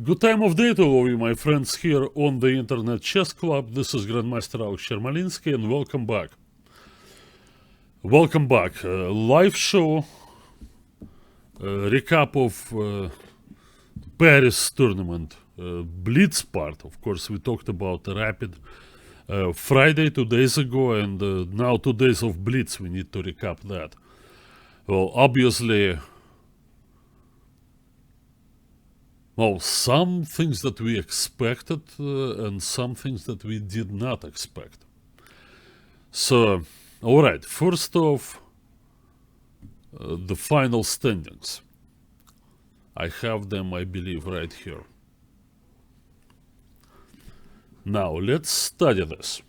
Good time of day to all of you, my friends, here on the Internet Chess Club. This is Grandmaster Yermolinsky, and welcome back. Welcome back. Live show, recap of Paris tournament, BLITZ part. Of course, we talked about the Rapid Friday 2 days ago, and now 2 days of BLITZ. We need to recap that. Well, obviously, some things that we expected and some things that we did not expect. So, alright, first off, the final standings. I have them, I believe, right here. Now, let's study this.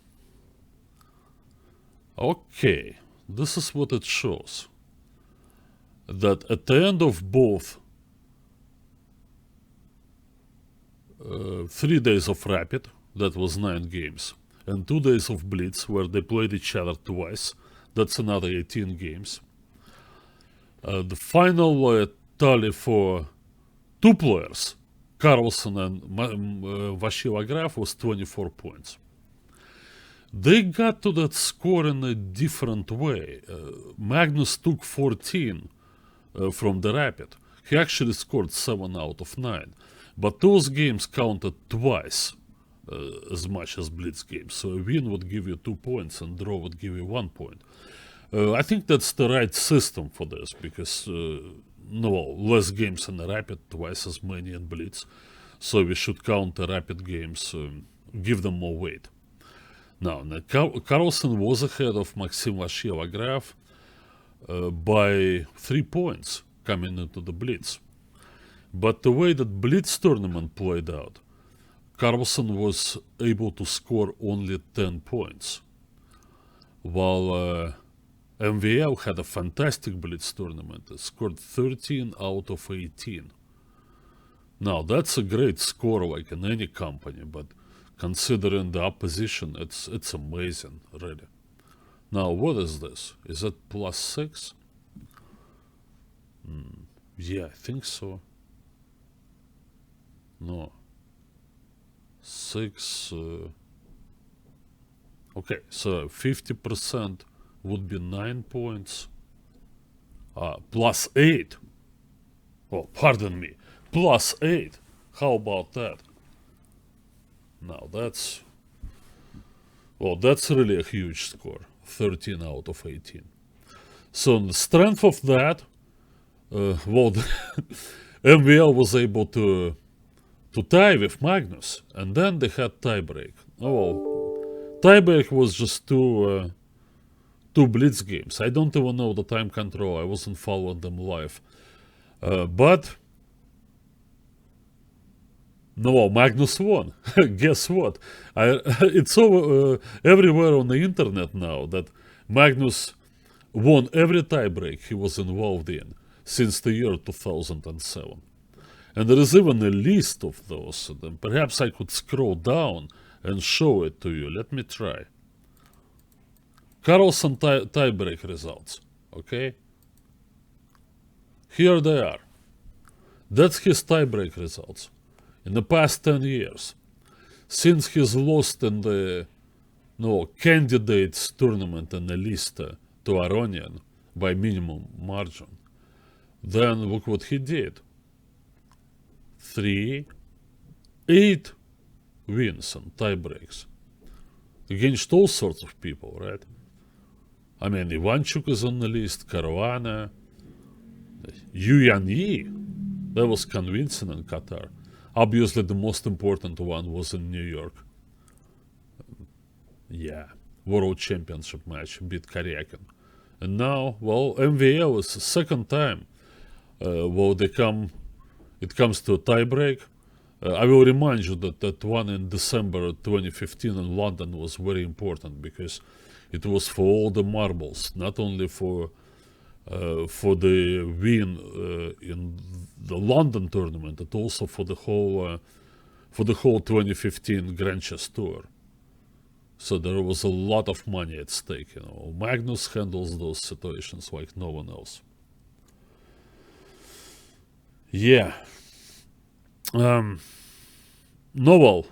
Okay, this is what it shows. That at the end of both 3 days of Rapid, that was 9 games, and 2 days of BLITZ, where they played each other twice, that's another 18 games. The final tally for 2 players, Carlsen and Vasilyev, was 24 points. They got to that score in a different way. Magnus took 14 from the Rapid. He actually scored 7 out of 9. But those games counted twice as much as BLITZ games. So a win would give you 2 points and draw would give you 1 point. I think that's the right system for this, because less games in the Rapid, twice as many in BLITZ. So we should count the Rapid games, give them more weight. Now, Carlsen was ahead of Maxim Vasilyev by 3 points coming into the BLITZ. But the way that BLITZ tournament played out, Carlsen was able to score only 10 points, while MVL had a fantastic BLITZ tournament. It scored 13 out of 18. Now, that's a great score, like in any company, but considering the opposition, it's amazing, really. Now, what is this? Is it +6? Yeah, I think so. No. 6. Okay, so 50% would be 9 points. +8. Oh, pardon me. +8. How about that? Now that's really a huge score. 13 out of 18. So on the strength of that, MVL was able to tie with Magnus, and then they had tiebreak. Tiebreak was just two BLITZ games. I don't even know the time control. I wasn't following them live. But Magnus won. Guess what? It's everywhere on the internet now that Magnus won every tiebreak he was involved in since the year 2007. And there is even a list of those. Then perhaps I could scroll down and show it to you. Let me try. Carlsen tiebreak results. Okay? Here they are. That's his tiebreak results. In the past 10 years. Since he's lost in the candidates tournament in the list to Aronian by minimum margin, then look what he did. 3, 8 wins and tiebreaks against all sorts of people, right? I mean, Ivanchuk is on the list, Caruana, Yuan Yi, that was convincing in Qatar. Obviously, the most important one was in New York. Yeah, World Championship match, beat Karyakin. And now, MVL is the second time. It comes to a tiebreak. I will remind you that one in December 2015 in London was very important, because it was for all the marbles, not only for the win in the London tournament, but also for the whole 2015 Grand Chess Tour. So there was a lot of money at stake. Magnus handles those situations like no one else. Yeah. No, well,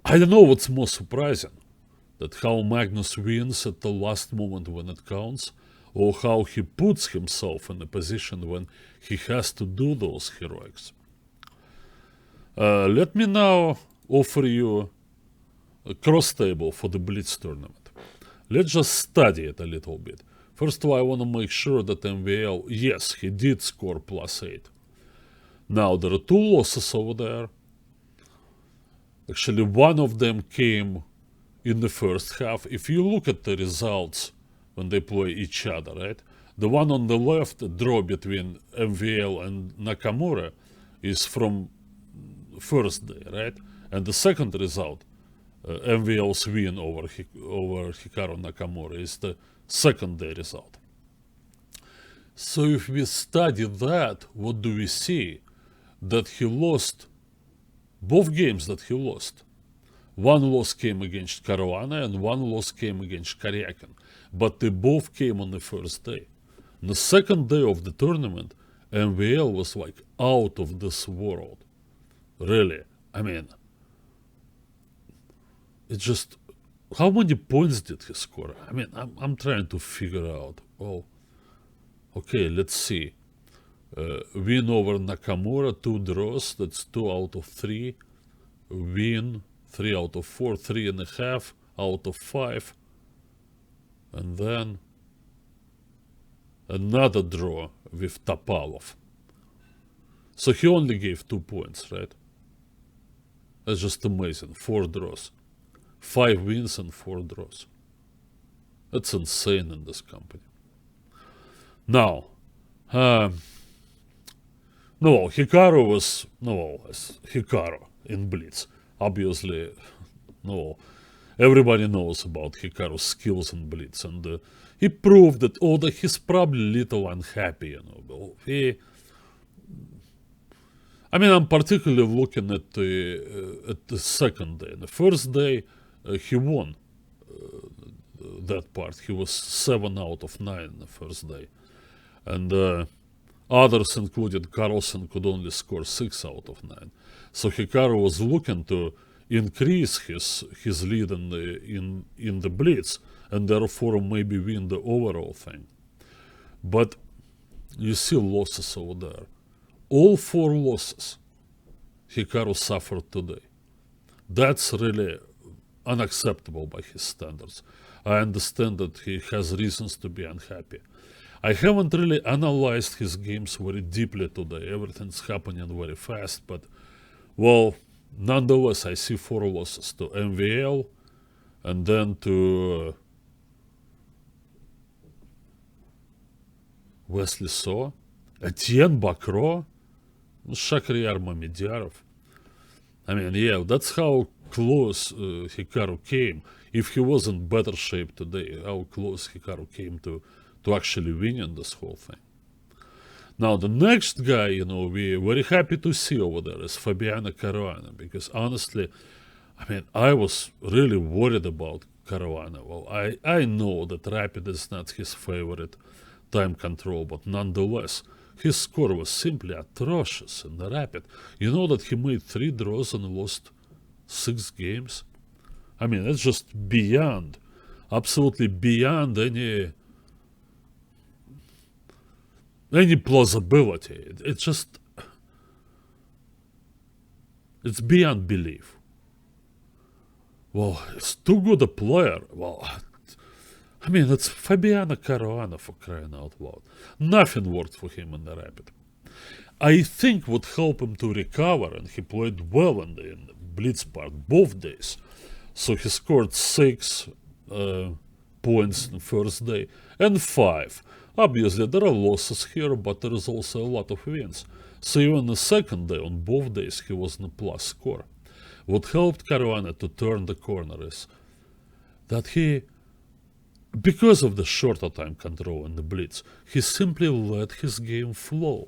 I don't know what's more surprising, that how Magnus wins at the last moment when it counts, or how he puts himself in a position when he has to do those heroics. Let me now offer you a cross table for the Blitz tournament. Let's just study it a little bit. First of all, I want to make sure that MVL, yes, he did score +8. Now, there are 2 losses over there. Actually, one of them came in the first half. If you look at the results when they play each other, right? The one on the left, the draw between MVL and Nakamura, is from first day, right? And the second result, MVL's win over Hikaru Nakamura, is the second day result. So if we study that, what do we see? That he lost both games that he lost. One loss came against Caruana and one loss came against Karyakin. But they both came on the first day. On the second day of the tournament, MVL was like out of this world. Really. I mean, it's just, how many points did he score? I mean, I'm trying to figure out. Oh, okay, let's see. Win over Nakamura, 2 draws, that's 2 out of 3. Win, 3 out of 4, 3.5 out of 5. And then another draw with Topalov. So he only gave 2 points, right? That's just amazing. 4 draws. 5 wins and 4 draws. That's insane in this company. Now, Hikaru was, Hikaru in Blitz. Obviously, everybody knows about Hikaru's skills in Blitz. And he proved that, although he's probably a little unhappy, I'm particularly looking at the second day. The first day, he won that part. He was 7 out of 9 the first day. And others, including Carlsen, could only score 6 out of 9. So Hikaru was looking to increase his lead in the Blitz, and therefore maybe win the overall thing. But you see losses over there. All 4 losses Hikaru suffered today. That's really unacceptable by his standards. I understand that he has reasons to be unhappy. I haven't really analyzed his games very deeply today. Everything's happening very fast, but, well, nonetheless, I see 4 losses to MVL, and then to Wesley So, Etienne Bakro, Shakhriyar Mamediyarov. I mean, yeah, that's how close Hikaru came. If he was in better shape today, how close Hikaru came to actually winning this whole thing. Now, the next guy, we're very happy to see over there is Fabiano Caruana, because honestly, I was really worried about Caruana. Well, I know that Rapid is not his favorite time control, but nonetheless, his score was simply atrocious in the Rapid. You know that he made 3 draws and lost 6 games? It's just beyond, absolutely beyond any plausibility. It's beyond belief. Well, it's too good a player. Well, it's Fabiano Caruana, for crying out loud. Nothing worked for him in the Rapid. I think what helped him to recover, and he played well in the Blitz part both days. So he scored 6 points in the first day and 5. Obviously, there are losses here, but there is also a lot of wins. So even the second day, on both days, he was in a plus score. What helped Caruana to turn the corner is that he, because of the shorter time control in the Blitz, he simply let his game flow.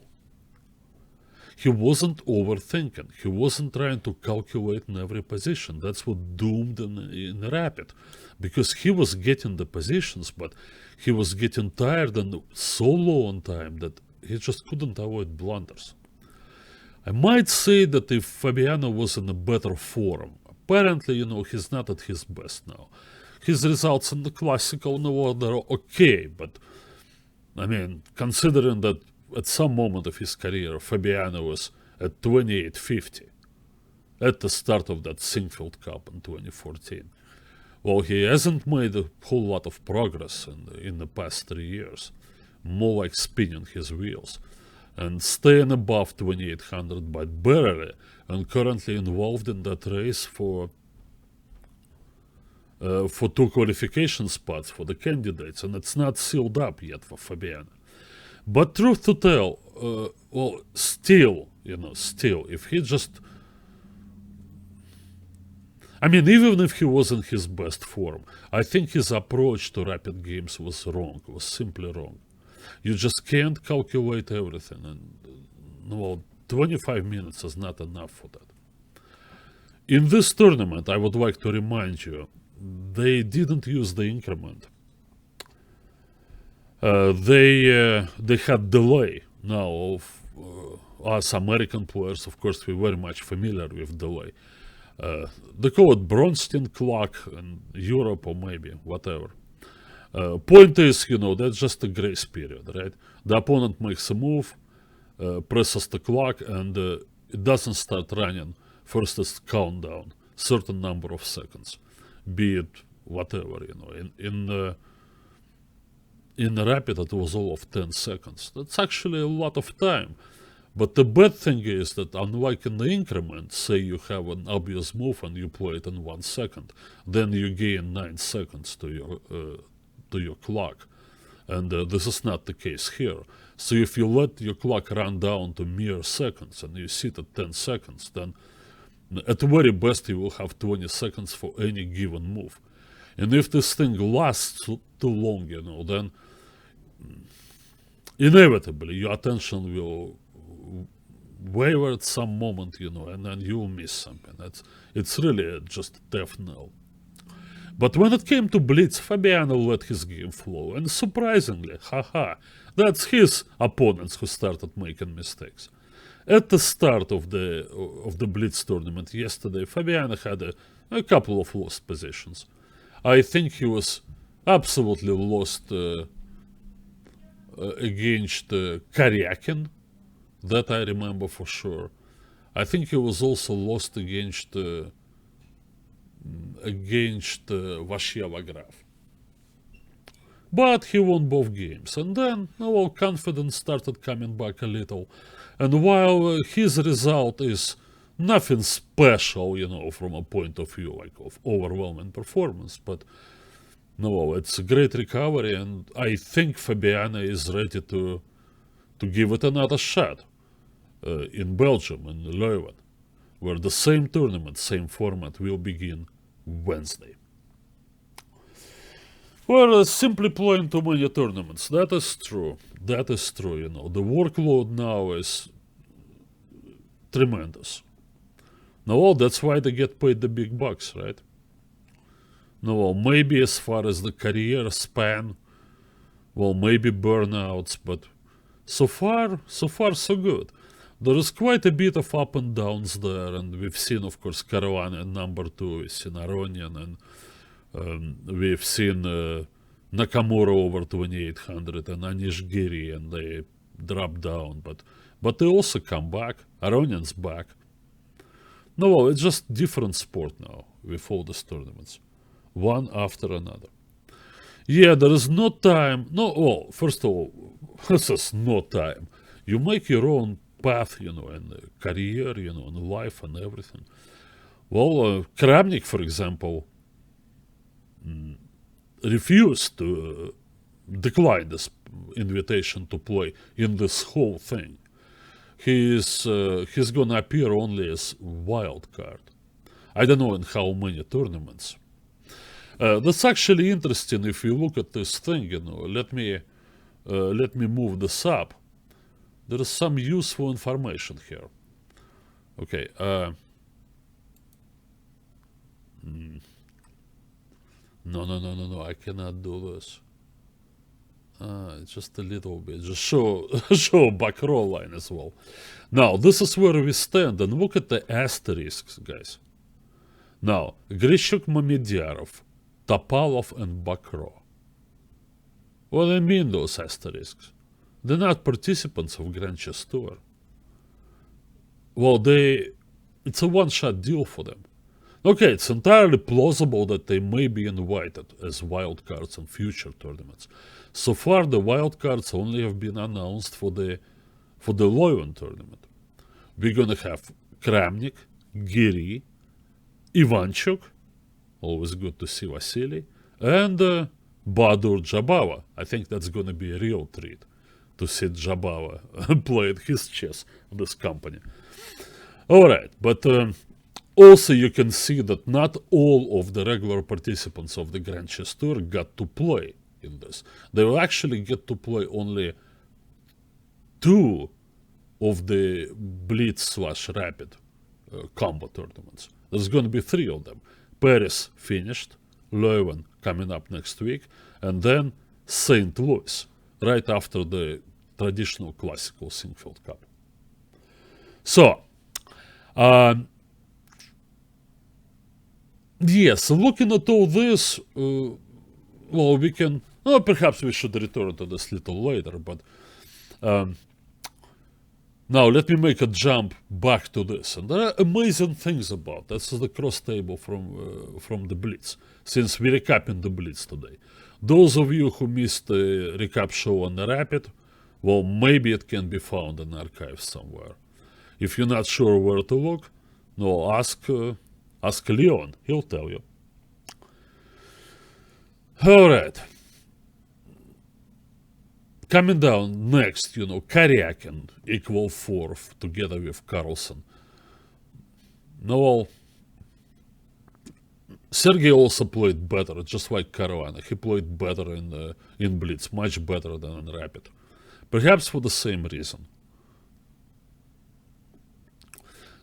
He wasn't overthinking. He wasn't trying to calculate in every position. That's what doomed in Rapid. Because he was getting the positions, but he was getting tired and so low on time that he just couldn't avoid blunders. I might say that if Fabiano was in a better form, apparently, he's not at his best now. His results in the classical they're okay, but I mean, considering that at some moment of his career, Fabiano was at 28.50 at the start of that Sinquefield Cup in 2014. Well, he hasn't made a whole lot of progress in the past 3 years, more like spinning his wheels, and staying above 2800, but barely, and currently involved in that race for 2 qualification spots for the candidates, and it's not sealed up yet for Fabiano. But truth to tell, still, if he just... I mean, even if he was in his best form, I think his approach to rapid games was wrong, was simply wrong. You just can't calculate everything, and 25 minutes is not enough for that. In this tournament, I would like to remind you, they didn't use the increment. They had delay. Now, of us American players, of course, we're very much familiar with delay. They call it Bronstein clock in Europe, or maybe whatever. Point is, that's just a grace period, right? The opponent makes a move, presses the clock, and it doesn't start running. First it's countdown, certain number of seconds, be it whatever, in the rapid it was all of 10 seconds. That's actually a lot of time. But the bad thing is that unlike in the increment, say you have an obvious move and you play it in 1 second, then you gain 9 seconds to your clock. And this is not the case here. So if you let your clock run down to mere seconds and you sit at 10 seconds, then at the very best you will have 20 seconds for any given move. And if this thing lasts too long, then inevitably your attention will waver at some moment, and then you'll miss something. It's really just a death knell. But when it came to Blitz, Fabiano let his game flow, and surprisingly, that's his opponents who started making mistakes. At the start of the Blitz tournament yesterday, Fabiano had a couple of lost positions. I think he was absolutely lost against Karyakin. That I remember for sure. I think he was also lost against Vasheva Graf. But he won both games, and then confidence started coming back a little. And while his result is nothing special, from a point of view of overwhelming performance, but it's a great recovery, and I think Fabiano is ready to give it another shot in Belgium, in Leuven, where the same tournament, same format will begin Wednesday. Well, simply playing too many tournaments, that is true. That is true, The workload now is tremendous. That's why they get paid the big bucks, right? Maybe as far as the career span, maybe burnouts, but so far so good. There is quite a bit of up and downs there, and we've seen, of course, Caruana in number 2, we've seen Aronian, and we've seen Nakamura over 2800, and Anish Giri, and they drop down, but they also come back. Aronian's back. It's just different sport now with all these tournaments, one after another. Yeah, there is no time. First of all, this is no time. You make your own path, and career, and life and everything. Kramnik, for example, refused to decline this invitation to play in this whole thing. He's gonna appear only as wild card. I don't know in how many tournaments. That's actually interesting if you look at this thing, Let me move this up. There is some useful information here. Okay. No, I cannot do this. just a little bit. Just show back row line as well. Now, this is where we stand, and look at the asterisks, guys. Now, Grishuk, Mamedyanov, Topalov, and Bakro. What do I mean, those asterisks? They're not participants of Grand Chess Tour. Well, it's a one-shot deal for them. Okay, it's entirely plausible that they may be invited as wildcards in future tournaments. So far, the wildcards only have been announced for the Leuven tournament. We're gonna have Kramnik, Giri, Ivanchuk, always good to see Vasily, and Badur Jabava. I think that's gonna be a real treat to see Jabava playing his chess in this company. Alright, but also you can see that not all of the regular participants of the Grand Chess Tour got to play in this. They will actually get to play only 2 of the BLITZ/Rapid combo tournaments. There's going to be 3 of them. Paris finished, Leuven coming up next week, and then St. Louis, right after the traditional classical Sinquefield Cup. So, yes, looking at all this, well, we can, well, perhaps we should return to this a little later, but now let me make a jump back to this. And there are amazing things about this. Is the cross table from the BLITZ, since we're recapping the BLITZ today. Those of you who missed the recap show on the Rapid, well, maybe it can be found in archives somewhere. If you're not sure where to look, no, ask Leon, he'll tell you. Alright. Coming down next, Karyakin equal 4th together with Carlsen. No, well, Sergey also played better, just like Caruana. He played better in BLITZ, much better than in Rapid. Perhaps for the same reason.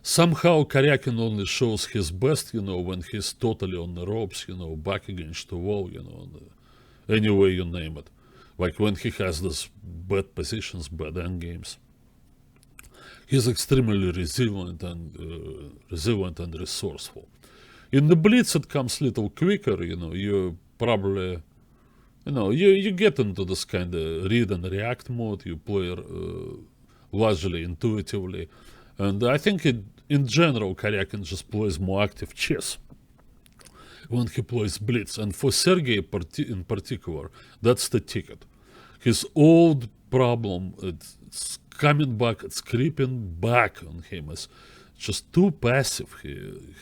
Somehow Karyakin only shows his best, when he's totally on the ropes, back against the wall, any way you name it. Like when he has these bad positions, bad endgames. He's extremely resilient and resourceful. In the BLITZ it comes a little quicker, you probably, you get into this kind of read and react mode, you play largely intuitively. And I think in general, Karyakin just plays more active chess when he plays BLITZ. And for Sergey in particular, that's the ticket. His old problem, it's coming back, it's creeping back on him. It's just too passive,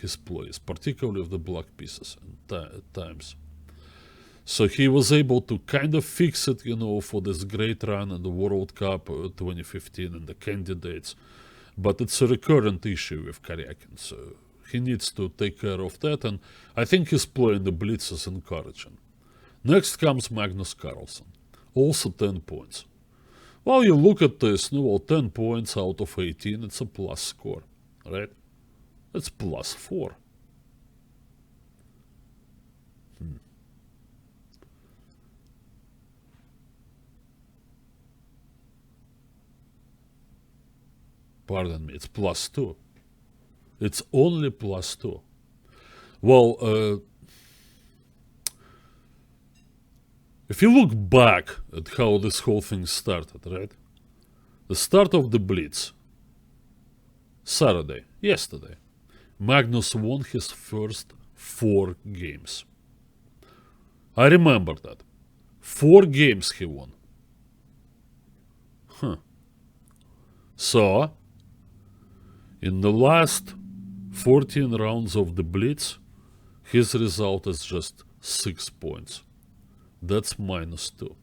his plays, particularly of the black pieces at times. So he was able to kind of fix it, for this great run in the World Cup 2015 and the candidates. But it's a recurrent issue with Karyakin, so he needs to take care of that, and I think his play in the BLITZ is encouraging. Next comes Magnus Carlsen, also 10 points. Well, you look at this, 10 points out of 18, it's a plus score, right? It's plus 4. Pardon me, it's plus 2. It's only plus 2. Well, if you look back at how this whole thing started, right? The start of the BLITZ, Saturday, yesterday, Magnus won his first 4 games. I remember that. 4 games he won. So, in the last 14 rounds of the BLITZ, his result is just 6 points. That's minus 2.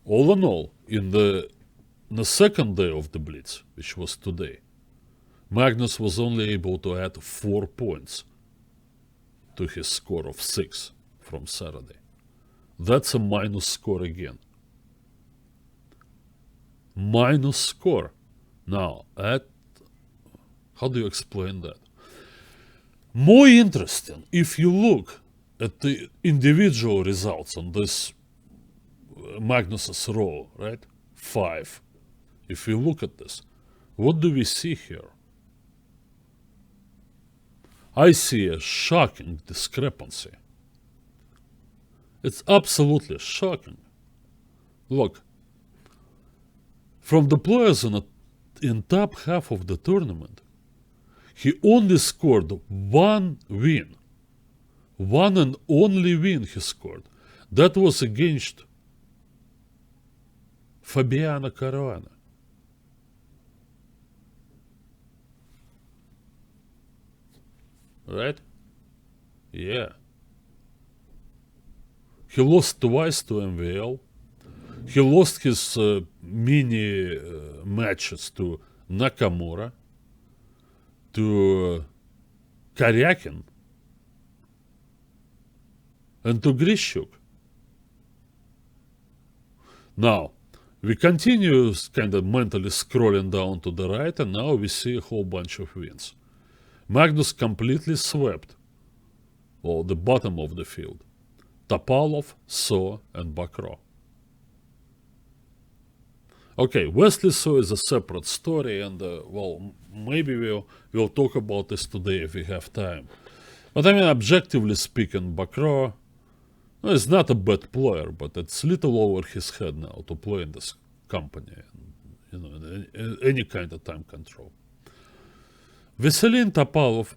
All in all, in the second day of the BLITZ, which was today, Magnus was only able to add 4 points to his score of 6 from Saturday. That's a minus score again. Minus score. Now, how do you explain that? More interesting, if you look at the individual results on this Magnus's row, right? 5. If we look at this, what do we see here? I see a shocking discrepancy. It's absolutely shocking. Look, from the players in top half of the tournament, he only scored 1 win. 1 and only win he scored. That was against Fabiano Caruana. Right? Yeah. He lost twice to MVL. He lost his mini matches to Nakamura, to Karyakin, and to Grishuk. Now, we continue kind of mentally scrolling down to the right, and now we see a whole bunch of wins. Magnus completely swept the bottom of the field. Topalov, So, and Bakro. Okay, Wesley So is a separate story, and maybe we'll talk about this today if we have time. But I mean, objectively speaking, Bakro is not a bad player, but it's little over his head now to play in this company, and, any kind of time control. Veselin Topalov,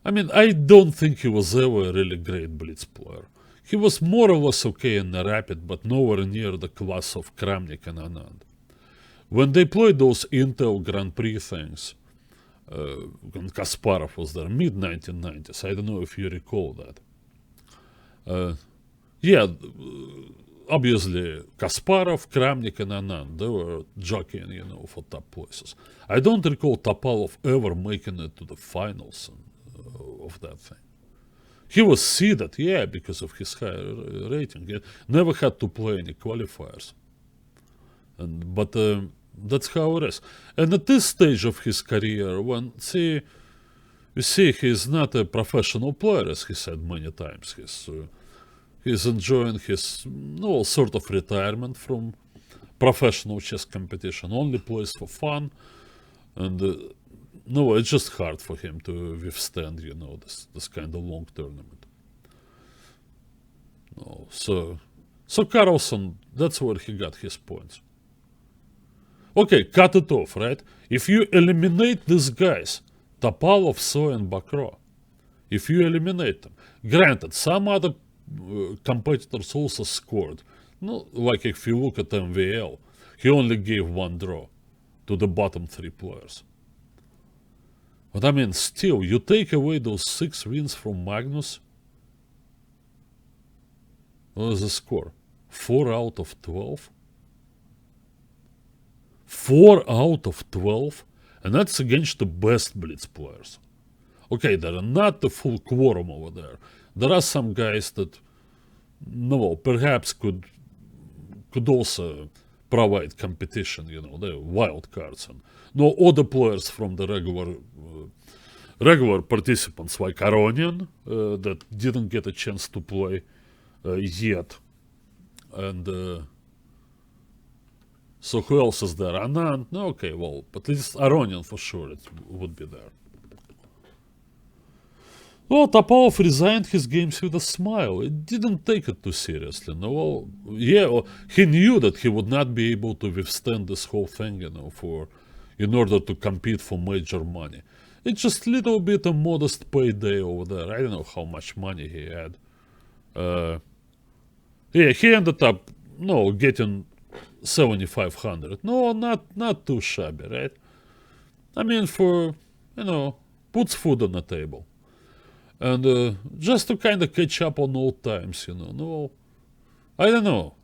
I mean, I don't think he was ever a really great blitz player. He was more or less okay in the rapid, but nowhere near the class of Kramnik and Anand. When they played those Intel Grand Prix things, when Kasparov was there, mid-1990s, I don't know if you recall that. Obviously, Kasparov, Kramnik, and Anand, they were jockeying, for top places. I don't recall Topalov ever making it to the finals of that thing. He was seeded, because of his high rating. He never had to play any qualifiers. But that's how it is. And at this stage of his career, you see he's not a professional player, as he said many times. He's enjoying his sort of retirement from professional chess competition, only plays for fun, and it's just hard for him to withstand, this kind of long tournament. So Carlson, that's where he got his points. Okay, cut it off, right? If you eliminate these guys, Topalov, So, and Bakro, if you eliminate them, granted, some other competitors also scored. Like if you look at MVL, he only gave 1 draw to the bottom 3 players. But I mean, still, you take away those 6 wins from Magnus. What is the score? 4 out of 12? 4 out of 12? And that's against the best blitz players. Okay, there are not the full quorum over there. There are some guys that, perhaps could also provide competition, the wild cards, and other players from the regular participants like Aronian that didn't get a chance to play yet, and so who else is there? Anand? Okay, at least Aronian for sure would be there. Well, Topalov resigned his games with a smile. He didn't take it too seriously. He knew that he would not be able to withstand this whole thing, in order to compete for major money. It's just a little bit a modest payday over there. I don't know how much money he had. He ended up, getting 7,500. Not too shabby, right? I mean, puts food on the table. And just to kind of catch up on old times, I don't know.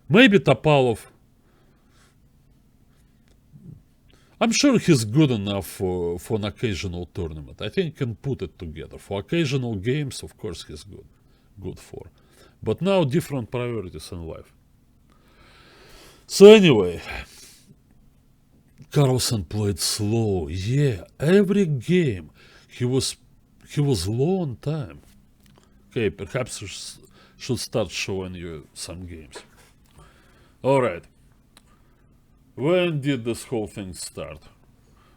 Maybe Topalov, I'm sure he's good enough for an occasional tournament. I think he can put it together. For occasional games, of course, he's good for. But now different priorities in life. So anyway, Carlsen played slow. Every game he was He was low on time. Okay, perhaps I should start showing you some games. Alright. When did this whole thing start?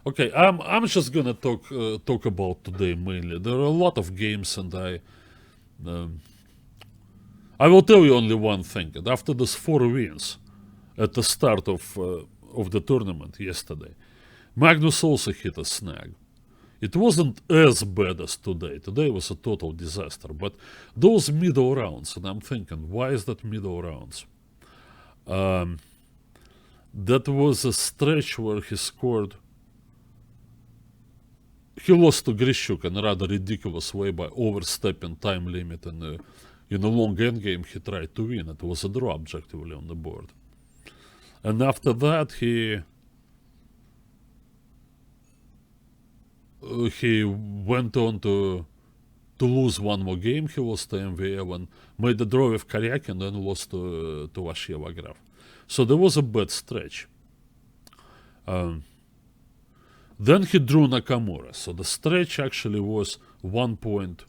Okay, I'm just gonna talk about today mainly. There are a lot of games, and I will tell you only one thing. And after those 4 wins at the start of the tournament yesterday, Magnus also hit a snag. It wasn't as bad as today. Today was a total disaster. But those middle rounds, and I'm thinking, why is that middle rounds? That was a stretch where he scored. He lost to Grishuk in a rather ridiculous way by overstepping time limit, and in a long endgame he tried to win. It was a draw objectively on the board. And after that he went on to lose one more game. He lost to MV11, made a draw with Koryak, and then lost to Vashev Agraf. So there was a bad stretch. Then he drew Nakamura. So the stretch actually was 1 point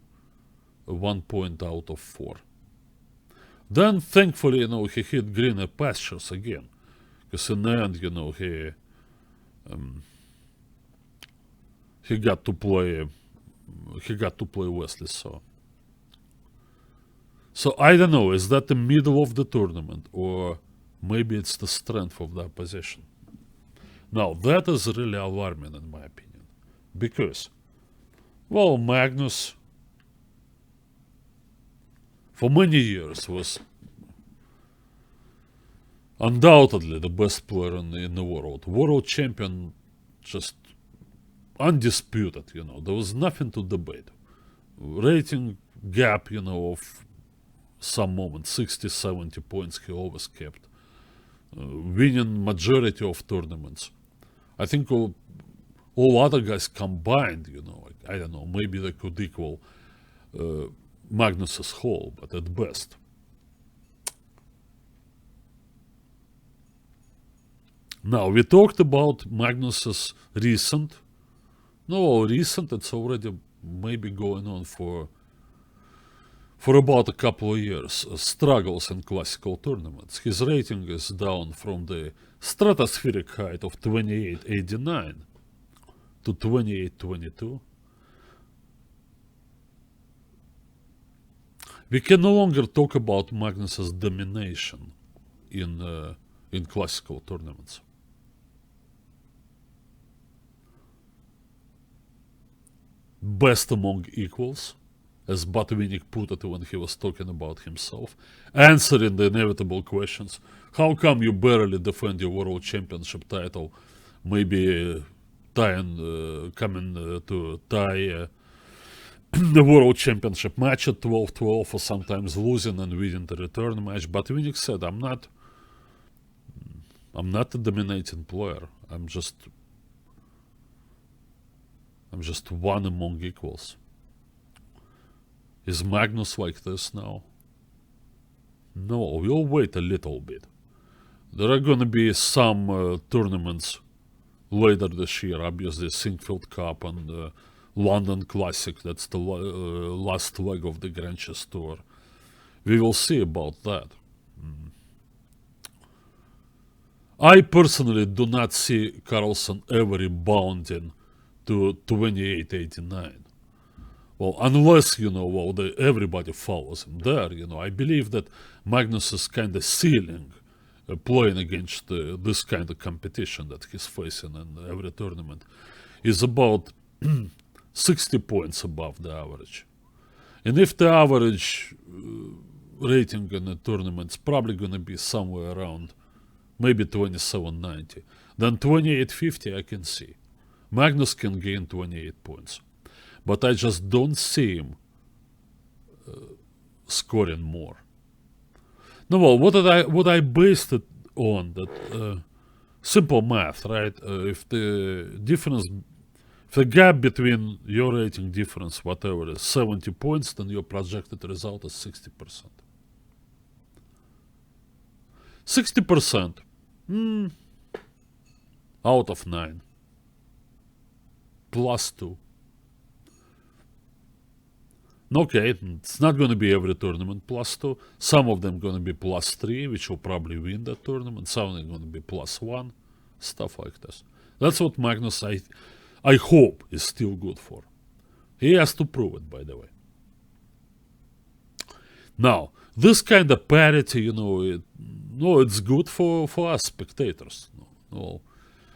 out of 4. Then thankfully, he hit greener pastures again. Because in the end, he got to play Wesley So. So I don't know, is that the middle of the tournament, or maybe it's the strength of the opposition? Now that is really alarming in my opinion, because, well, Magnus for many years was undoubtedly the best player in the world. World champion, just undisputed, there was nothing to debate. Rating gap, of some moments, 60, 70 points he always kept. Winning majority of tournaments. I think all other guys combined, I don't know, maybe they could equal Magnus's haul, but at best. Now, we talked about Magnus's recent, it's already maybe going on for about a couple of years, struggles in classical tournaments. His rating is down from the stratospheric height of 28.89 to 28.22. We can no longer talk about Magnus's domination in classical tournaments. Best among equals, as Botvinnik put it when he was talking about himself, answering the inevitable questions. How come you barely defend your world championship title? Maybe coming to tie the world championship match at 12-12, or sometimes losing and winning the return match. Botvinnik said, I'm not a dominating player. I'm just one among equals. Is Magnus like this now? No, we'll wait a little bit. There are gonna be some tournaments later this year, obviously Sinquefield Cup and London Classic. That's the last leg of the Grand Chess Tour. We will see about that. I personally do not see Carlsen ever rebounding to 28.89. Well, unless, everybody follows him there, I believe that Magnus is kind of ceiling playing against this kind of competition that he's facing in every tournament is about 60 points above the average. And if the average rating in the tournament's probably going to be somewhere around maybe 27.90, then 28.50 I can see. Magnus can gain 28 points. But I just don't see him scoring more. No, well, what I based it on, that simple math, right? If the gap between your rating difference, whatever, is 70 points, then your projected result is 60%. 60% out of 9 plus 2. Okay, it's not going to be every tournament +2. Some of them going to be +3, which will probably win that tournament. Some of them going to be +1, stuff like this. That's what Magnus, I hope, is still good for. He has to prove it, by the way. Now, this kind of parity, it's good for us spectators. No,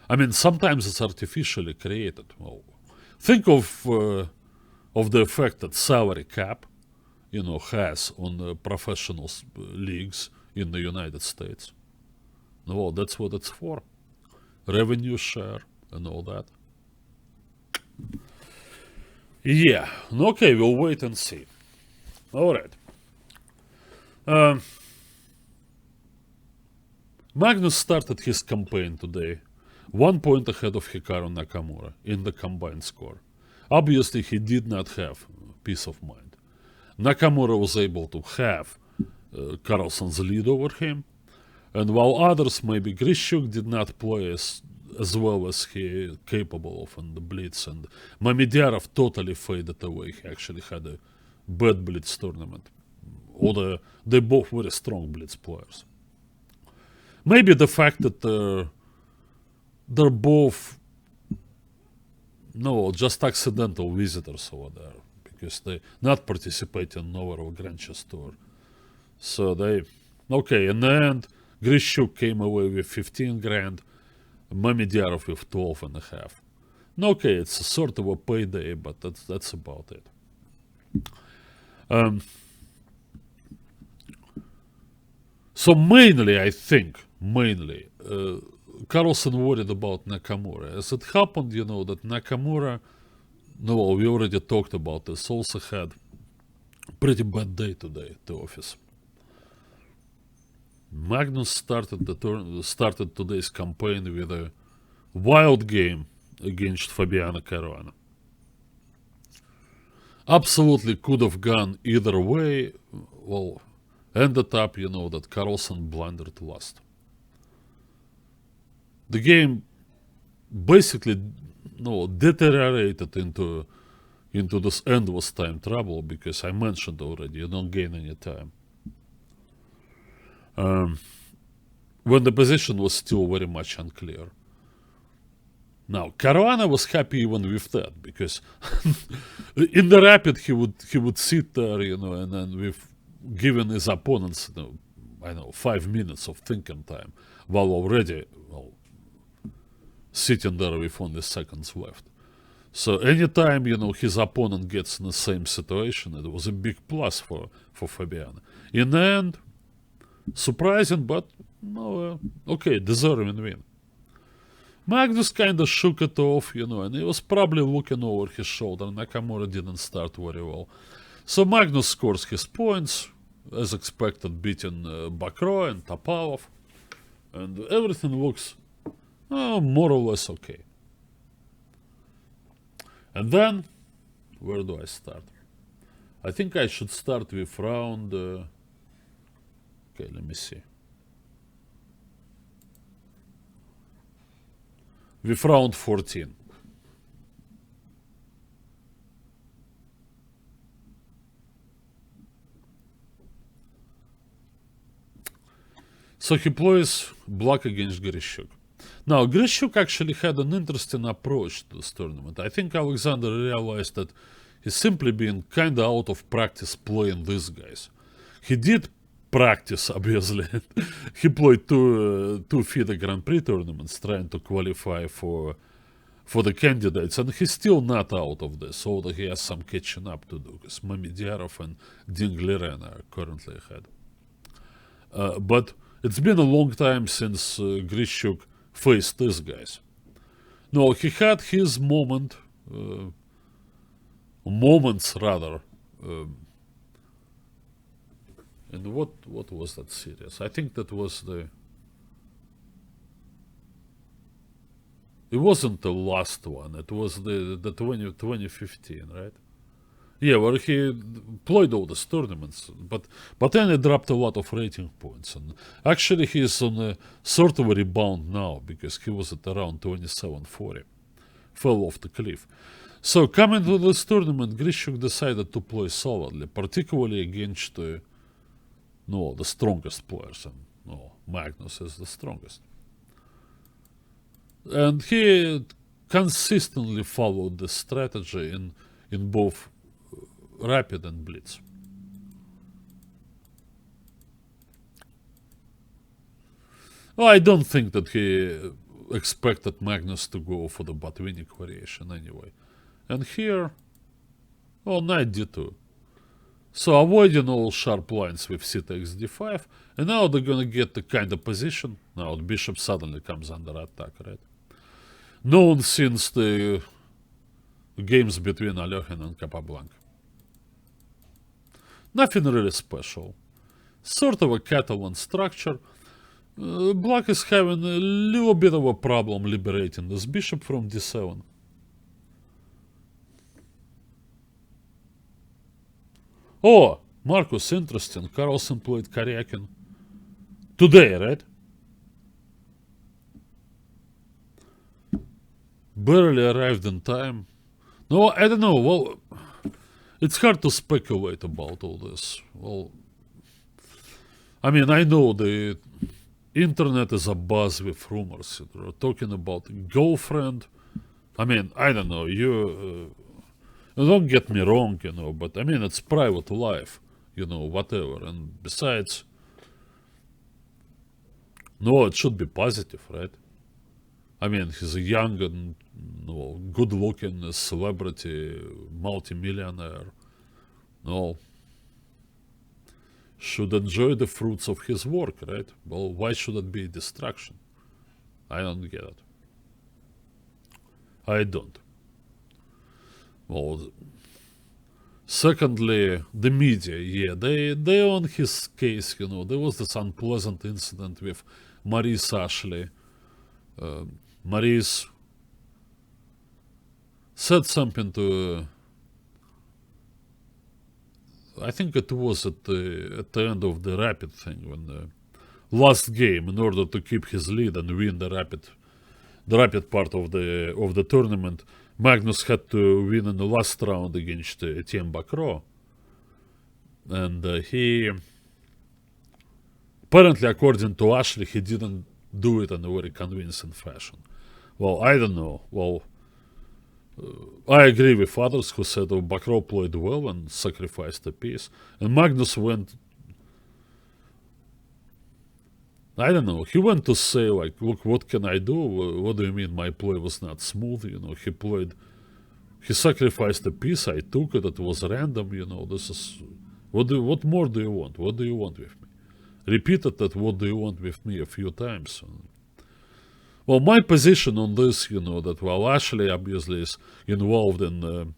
I mean, sometimes it's artificially created. Well, think of the effect that salary cap, has on professional leagues in the United States. Well, that's what it's for. Revenue share and all that. Yeah. Okay, we'll wait and see. All right. Magnus started his campaign today 1 point ahead of Hikaru Nakamura in the combined score. Obviously, he did not have peace of mind. Nakamura was able to have Carlsen's lead over him, and while others, maybe Grishuk, did not play as well as he capable of in the Blitz, and Mamedyanov totally faded away. He actually had a bad Blitz tournament. Although they're both very strong Blitz players. Maybe the fact that they're both just accidental visitors over there, because they not participating in Novaro Granches tour. So in the end, Grishuk came away with 15 grand, Mamedyanov with 12 and a half. Okay, it's a sort of a payday, but that's about it. So mainly, I think, Carlsen worried about Nakamura. As it happened, that Nakamura, we already talked about this, also had pretty bad day today at the office. Magnus started today's campaign with a wild game against Fabiano Caruana. Absolutely could have gone either way. Well, ended up, that Carlsen blundered last. The game basically, deteriorated into this endless time trouble, because I mentioned already, you don't gain any time. When the position was still very much unclear. Now, Caruana was happy even with that, because in the rapid he would sit there, and then with giving his opponents, 5 minutes of thinking time, while already, sitting there with only seconds left. So anytime, his opponent gets in the same situation, it was a big plus for Fabiano. In the end, surprising, but deserving win. Magnus kind of shook it off, and he was probably looking over his shoulder. Nakamura didn't start very well. So Magnus scores his points, as expected, beating Bakro and Topalov. And everything looks more or less okay. And then, where do I start? I think I should start with round... let me see. With round 14. So he plays black against Grishuk. Now, Grishuk actually had an interesting approach to this tournament. I think Alexander realized that he's simply been kind of out of practice playing these guys. He did practice, obviously. He played two FIDE Grand Prix tournaments trying to qualify for the candidates, and he's still not out of this, although he has some catching up to do, because Mamedyanov and Dingliren are currently ahead. But it's been a long time since Grishuk faced these guys. No, he had his moments rather. And what was that series? I think that was it wasn't the last one. It was the 2015, right? Yeah, where he played all these tournaments, but then he dropped a lot of rating points. And actually he's on a sort of a rebound now, because he was at around 2740. Fell off the cliff. So coming to this tournament, Grishuk decided to play solidly, particularly against the strongest players, and Magnus is the strongest. And he consistently followed this strategy in both Rapid and Blitz. Well, I don't think that he expected Magnus to go for the Botvinnik variation anyway. And here, knight d2. So avoiding all sharp lines with c takes d5, and now they're gonna get the kind of position. Now the bishop suddenly comes under attack, right? Known since the games between Alyoshin and Capablanca. Nothing really special. Sort of a Catalan structure. Black is having a little bit of a problem liberating this bishop from d7. Oh, Marcus, interesting. Carlsen played Karyakin today, right? Barely arrived in time. No, I don't know. Well, it's hard to speculate about all this. Well, I mean, I know the internet is abuzz with rumors. They're talking about girlfriend. I mean, I don't know. Don't get me wrong, but I mean, it's private life, whatever. And besides, no, it should be positive, right? I mean, he's a young and good-looking celebrity, multi-millionaire. Should enjoy the fruits of his work, right? Well, why should it be a distraction? I don't get it. I don't. Well, secondly, the media, they on his case, there was this unpleasant incident with Maurice Ashley. Maurice said something to, I think it was at the end of the Rapid thing, when the last game, in order to keep his lead and win the Rapid part of the tournament, Magnus had to win in the last round against Etienne Bacro. And he, apparently, according to Ashley, he didn't do it in a very convincing fashion. Well, I don't know. Well, I agree with others who said Bacro played well and sacrificed a piece. And Magnus went, I don't know, he went to say, like, look, what can I do? What do you mean my play was not smooth? He sacrificed a piece, I took it, it was random, this is, what more do you want? What do you want with me? Repeated that, what do you want with me, a few times. Well, my position on this, that while Ashley obviously is involved in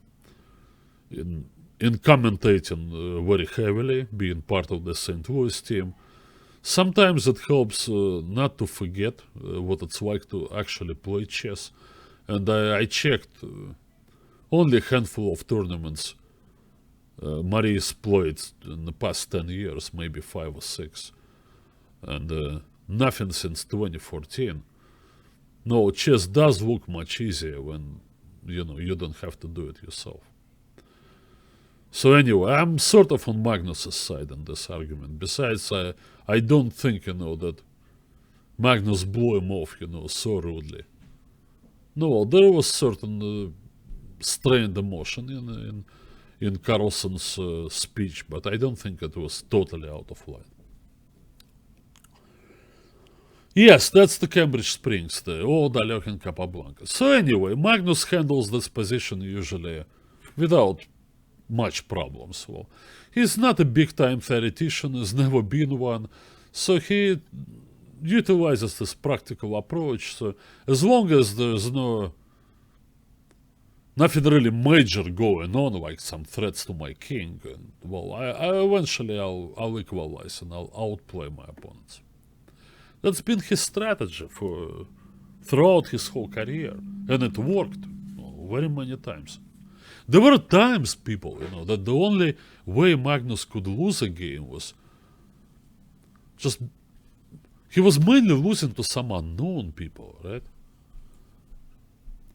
commentating very heavily, being part of the St. Louis team, sometimes it helps not to forget what it's like to actually play chess. And I checked only a handful of tournaments Maurice played in the past 10 years, maybe 5 or 6. And nothing since 2014. No, chess does look much easier when, you don't have to do it yourself. So anyway, I'm sort of on Magnus's side in this argument. Besides, I don't think, that Magnus blew him off, so rudely. No, there was certain strained emotion in Carlsen's speech, but I don't think it was totally out of line. Yes, that's the Cambridge Springs, the old Alyoshin Capablanca. So anyway, Magnus handles this position usually without much problems. Well, he's not a big-time theoretician, has never been one, so he utilizes this practical approach. So as long as there's nothing really major going on, like some threats to my king, and well, I'll equalize and I'll outplay my opponents. That's been his strategy throughout his whole career, and it worked very many times. There were times, people, that the only way Magnus could lose a game was just, he was mainly losing to some unknown people, right?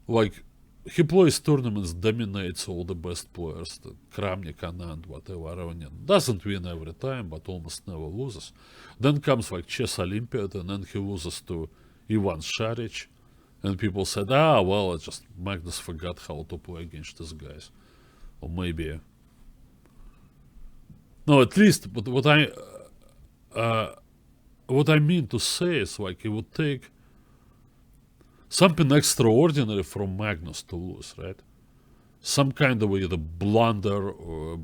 Like, he plays tournaments, dominates all the best players, the Kramnik, Anand, whatever, Aronin. Doesn't win every time, but almost never loses. Then comes like Chess Olympiad, and then he loses to Ivan Sharic. And people said, well, it's just Magnus forgot how to play against these guys. Or maybe... No, at least, but what I mean to say is, like, it would take something extraordinary from Magnus to lose, right? Some kind of either blunder or,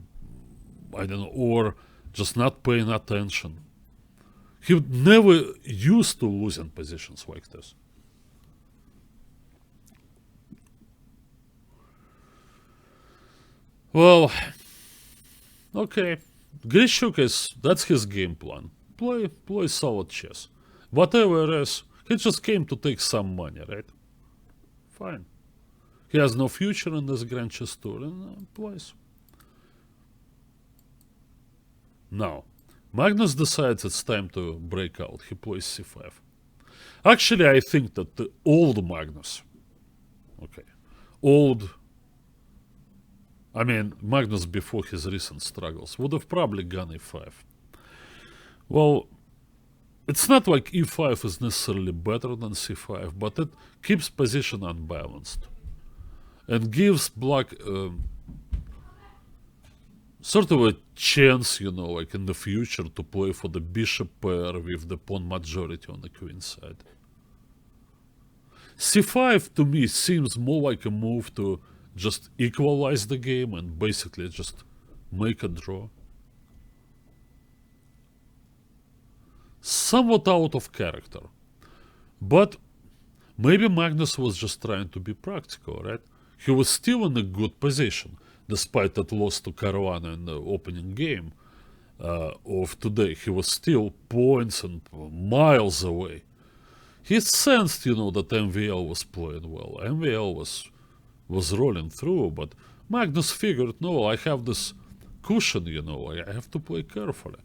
I don't know, or just not paying attention. He would never used to lose in positions like this. Well, okay. Grishuk that's his game plan. Play solid chess. Whatever it is, he just came to take some money, right? Fine. He has no future in this Grand Chess Tour and plays. Now, Magnus decides it's time to break out. He plays c5. Actually, I think that the old Magnus, Magnus before his recent struggles, would have probably gone e5. Well, it's not like e5 is necessarily better than c5, but it keeps position unbalanced and gives black sort of a chance, like in the future to play for the bishop pair with the pawn majority on the queen side. c5 to me seems more like a move to just equalize the game and basically just make a draw. Somewhat out of character. But maybe Magnus was just trying to be practical, right? He was still in a good position, despite that loss to Caruana in the opening game of today. He was still points and miles away. He sensed, that MVL was playing well. MVL was rolling through, but Magnus figured, no, I have this cushion, I have to play carefully.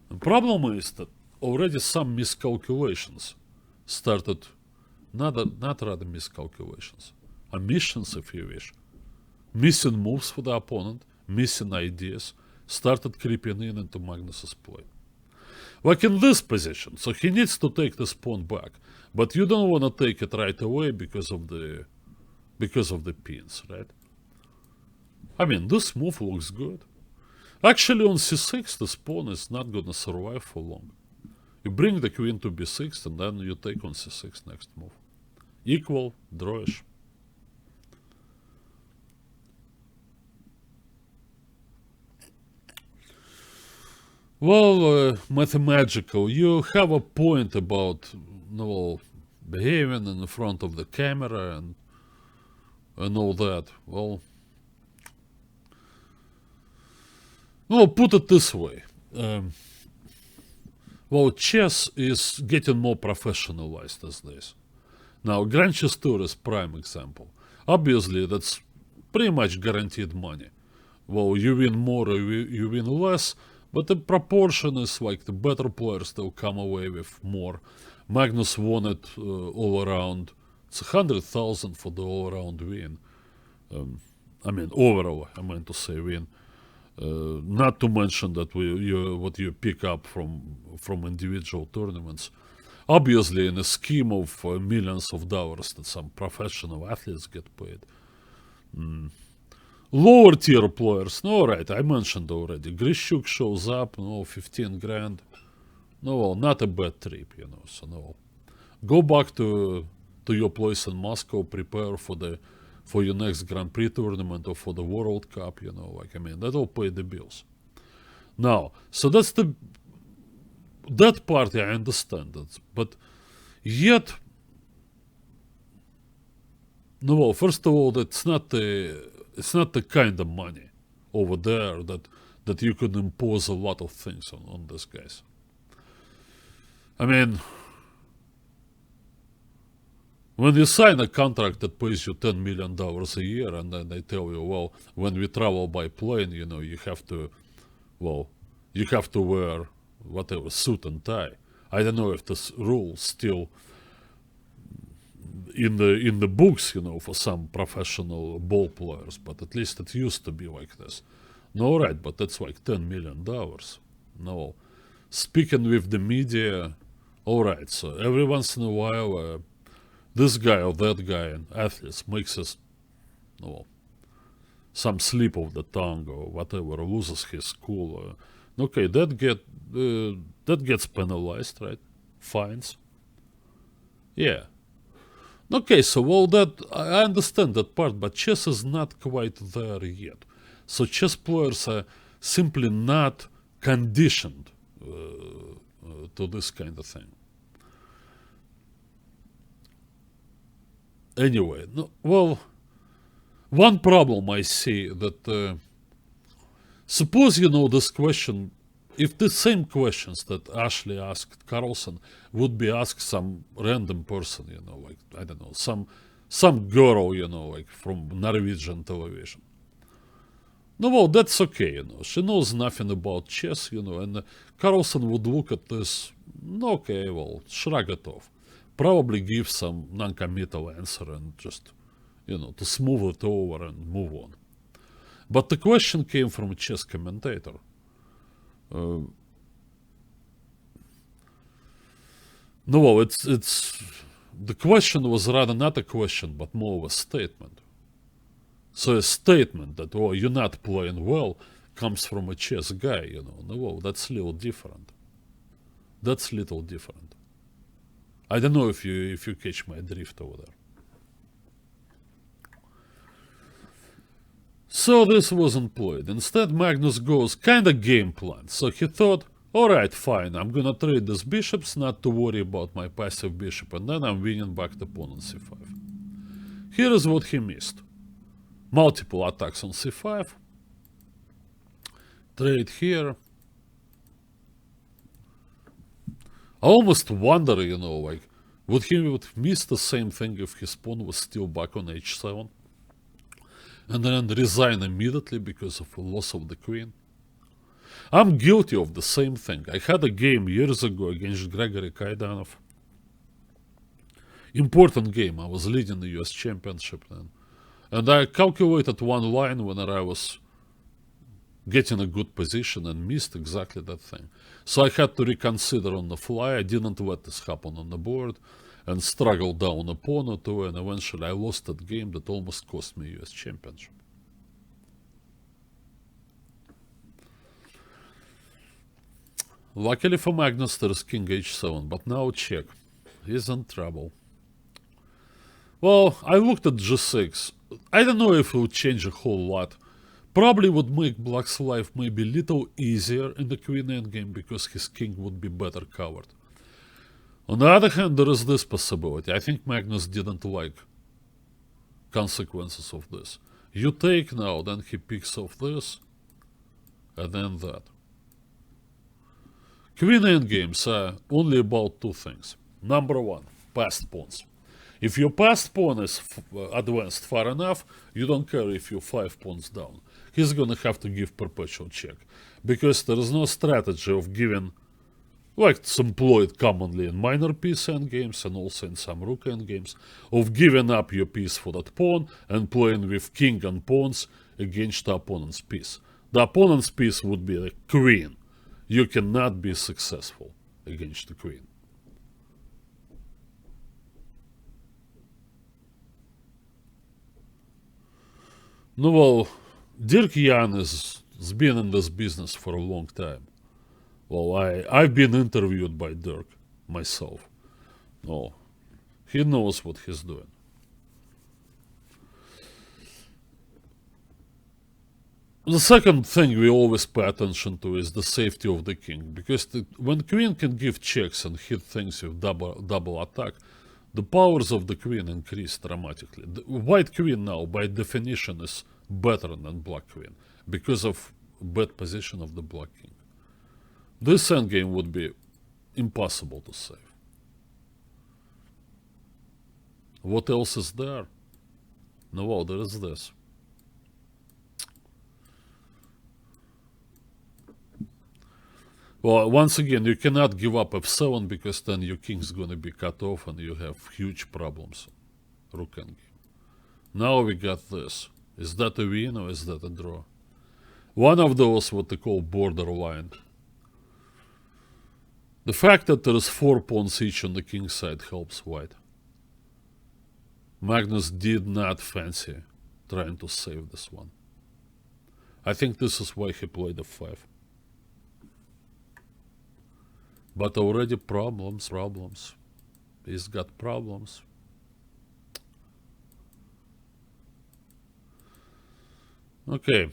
The problem is that already some miscalculations started, not rather miscalculations, omissions if you wish. Missing moves for the opponent, missing ideas, started creeping into Magnus's play. Like in this position, so he needs to take this pawn back, but you don't want to take it right away because of the pins, right? This move looks good. Actually, on c6, this pawn is not going to survive for long. You bring the queen to b6, and then you take on c6 next move. Equal, drawish. Well, mathematical. You have a point about behaving in front of the camera and all that. Well, put it this way. Chess is getting more professionalized these days. Now, Grand Chess Tour is prime example. Obviously, that's pretty much guaranteed money. Well, you win more or you win less, but the proportion is like the better players still come away with more. Magnus won it all around. It's 100,000 for the all-around win. Overall, I meant to say win. Not to mention that what you pick up from individual tournaments. Obviously, in a scheme of millions of dollars that some professional athletes get paid. Lower tier players, right, I mentioned already. Grishuk shows up, 15 grand. Not a bad trip, so no. Go back to your place in Moscow, prepare for your next Grand Prix tournament or for the World Cup, that'll pay the bills. Now, so that's that part, I understand it, but yet, first of all, it's not the kind of money over there that you could impose a lot of things on these guys. When you sign a contract that pays you $10 million a year, and then they tell you, when we travel by plane, you have to wear whatever, suit and tie. I don't know if this rule still in the books, you know, for some professional ball players, but at least it used to be like this. No, right, but that's like $10 million. No. Speaking with the media, all right, so every once in a while, this guy or that guy in athletes makes us, no, some slip of the tongue or whatever, loses his cool. Okay, that gets penalized, right? Fines. Yeah. Okay, so well, that I understand that part, but chess is not quite there yet. So chess players are simply not conditioned to this kind of thing. Anyway, no, well, one problem I see that suppose you know this question, if the same questions that Ashley asked Carlson would be asked some random person, you know, like I don't know, some girl, you know, like from Norwegian television. No, well, that's okay, you know. She knows nothing about chess, you know, and Carlson would look at this, okay, well, shrug it off. Probably give some non-committal answer and just, you know, to smooth it over and move on. But the question came from a chess commentator. No, well, it's the question was rather not a question, but more of a statement. So a statement that, oh, you're not playing well, comes from a chess guy, you know. No, well, that's a little different. That's a little different. I don't know if you catch my drift over there. So this wasn't played. Instead, Magnus goes kinda game plan. So he thought, alright, fine, I'm gonna trade these bishops, not to worry about my passive bishop, and then I'm winning back the pawn on c5. Here is what he missed. Multiple attacks on c5. Trade here. I almost wonder, you know, like, would he miss the same thing if his pawn was still back on h7? And then resign immediately because of the loss of the queen? I'm guilty of the same thing. I had a game years ago against Gregory Kaidanov. Important game. I was leading the US Championship then. And I calculated one line when I was getting a good position and missed exactly that thing. So I had to reconsider on the fly. I didn't let this happen on the board and struggled down a pawn or two, and eventually I lost that game that almost cost me US Championship. Luckily for Magnus, there is king h7, but now check. He's in trouble. Well, I looked at g6. I don't know if it would change a whole lot. Probably would make Black's life maybe a little easier in the queen endgame because his king would be better covered. On the other hand, there is this possibility. I think Magnus didn't like consequences of this. You take now, then he picks off this, and then that. Queen endgames are only about two things. Number one, passed pawns. If your passed pawn is advanced far enough, you don't care if you're 5 pawns down. He's gonna have to give perpetual check. Because there is no strategy of giving, like it's employed commonly in minor piece endgames and also in some rook endgames, of giving up your piece for that pawn and playing with king and pawns against the opponent's piece. The opponent's piece would be the queen. You cannot be successful against the queen. No, well, Dirk Jan has been in this business for a long time. Well, I've been interviewed by Dirk myself. No, he knows what he's doing. The second thing we always pay attention to is the safety of the king, because when queen can give checks and hit things with double attack, the powers of the queen increase dramatically. The white queen now, by definition, is better than black queen, because of bad position of the black king. This endgame would be impossible to save. What else is there? No, well, there is this. Well, once again, you cannot give up f7 because then your king's going to be cut off and you have huge problems rook endgame. Now we got this. Is that a win or is that a draw? One of those what they call borderline. The fact that there is 4 pawns each on the king side helps white. Magnus did not fancy trying to save this one. I think this is why he played f5. But already problems. He's got problems. Okay.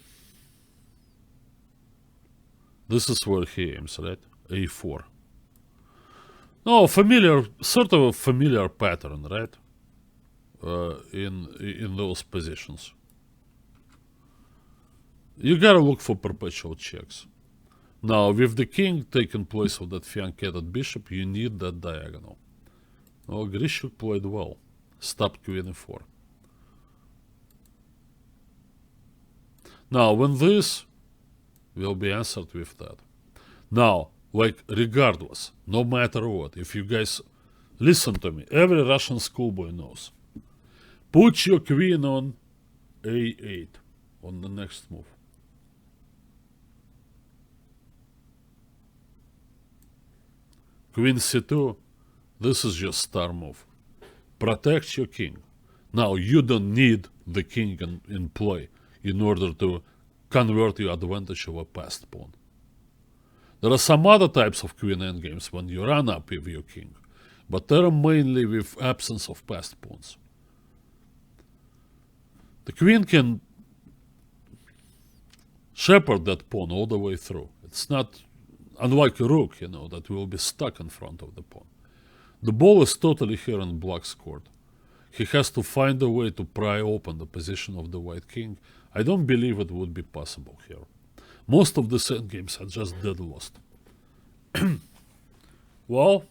This is where he aims, right? a4. No, sort of a familiar pattern, right? In those positions. You gotta look for perpetual checks. Now, with the king taking place of that fianchetted bishop, you need that diagonal. Oh, Grishuk played well. Stopped queen e4. Now, when this will be answered with that. Now, like, regardless, no matter what, if you guys listen to me, every Russian schoolboy knows. Put your queen on a8 on the next move. Queen c2, this is your star move. Protect your king. Now, you don't need the king in play in order to convert your advantage of a passed pawn. There are some other types of queen endgames when you run up with your king, but they are mainly with absence of passed pawns. The queen can shepherd that pawn all the way through. It's not unlike a rook, you know, that will be stuck in front of the pawn. The ball is totally here in black's court. He has to find a way to pry open the position of the white king. I don't believe it would be possible here. Most of the endgames are just dead lost. Well,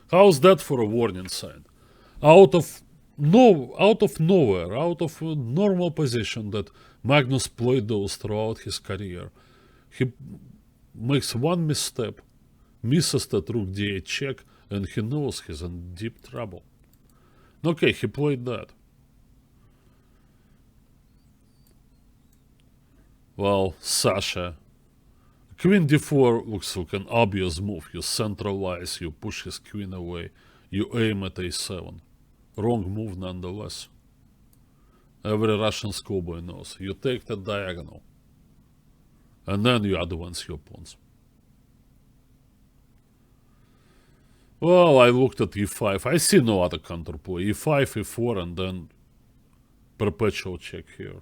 how's that for a warning sign? Out of nowhere, out of a normal position that Magnus played those throughout his career, he makes one misstep, misses that rook d8 check, and he knows he's in deep trouble. Okay, he played that. Well, Sasha, queen d4 looks like an obvious move. You centralize, you push his queen away, you aim at a7. Wrong move nonetheless. Every Russian schoolboy knows. You take the diagonal, and then you advance your pawns. Well, I looked at e5. I see no other counterplay. e5, e4, and then perpetual check here.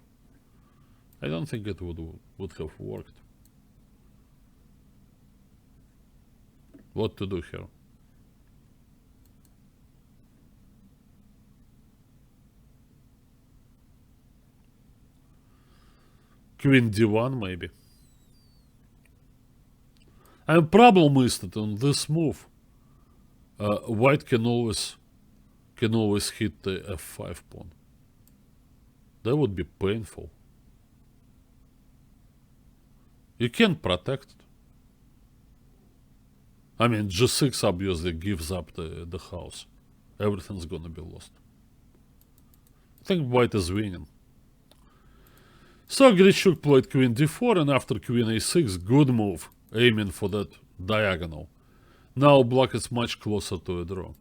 I don't think it would have worked. What to do here? Queen d1 maybe. And problem is that on this move, white can always hit the f5 pawn. That would be painful. You can't protect it. I mean, g6 obviously gives up the house. Everything's gonna be lost. I think white is winning. So Grishuk played queen d4, and after queen a6, good move, aiming for that diagonal. Now black is much closer to a draw.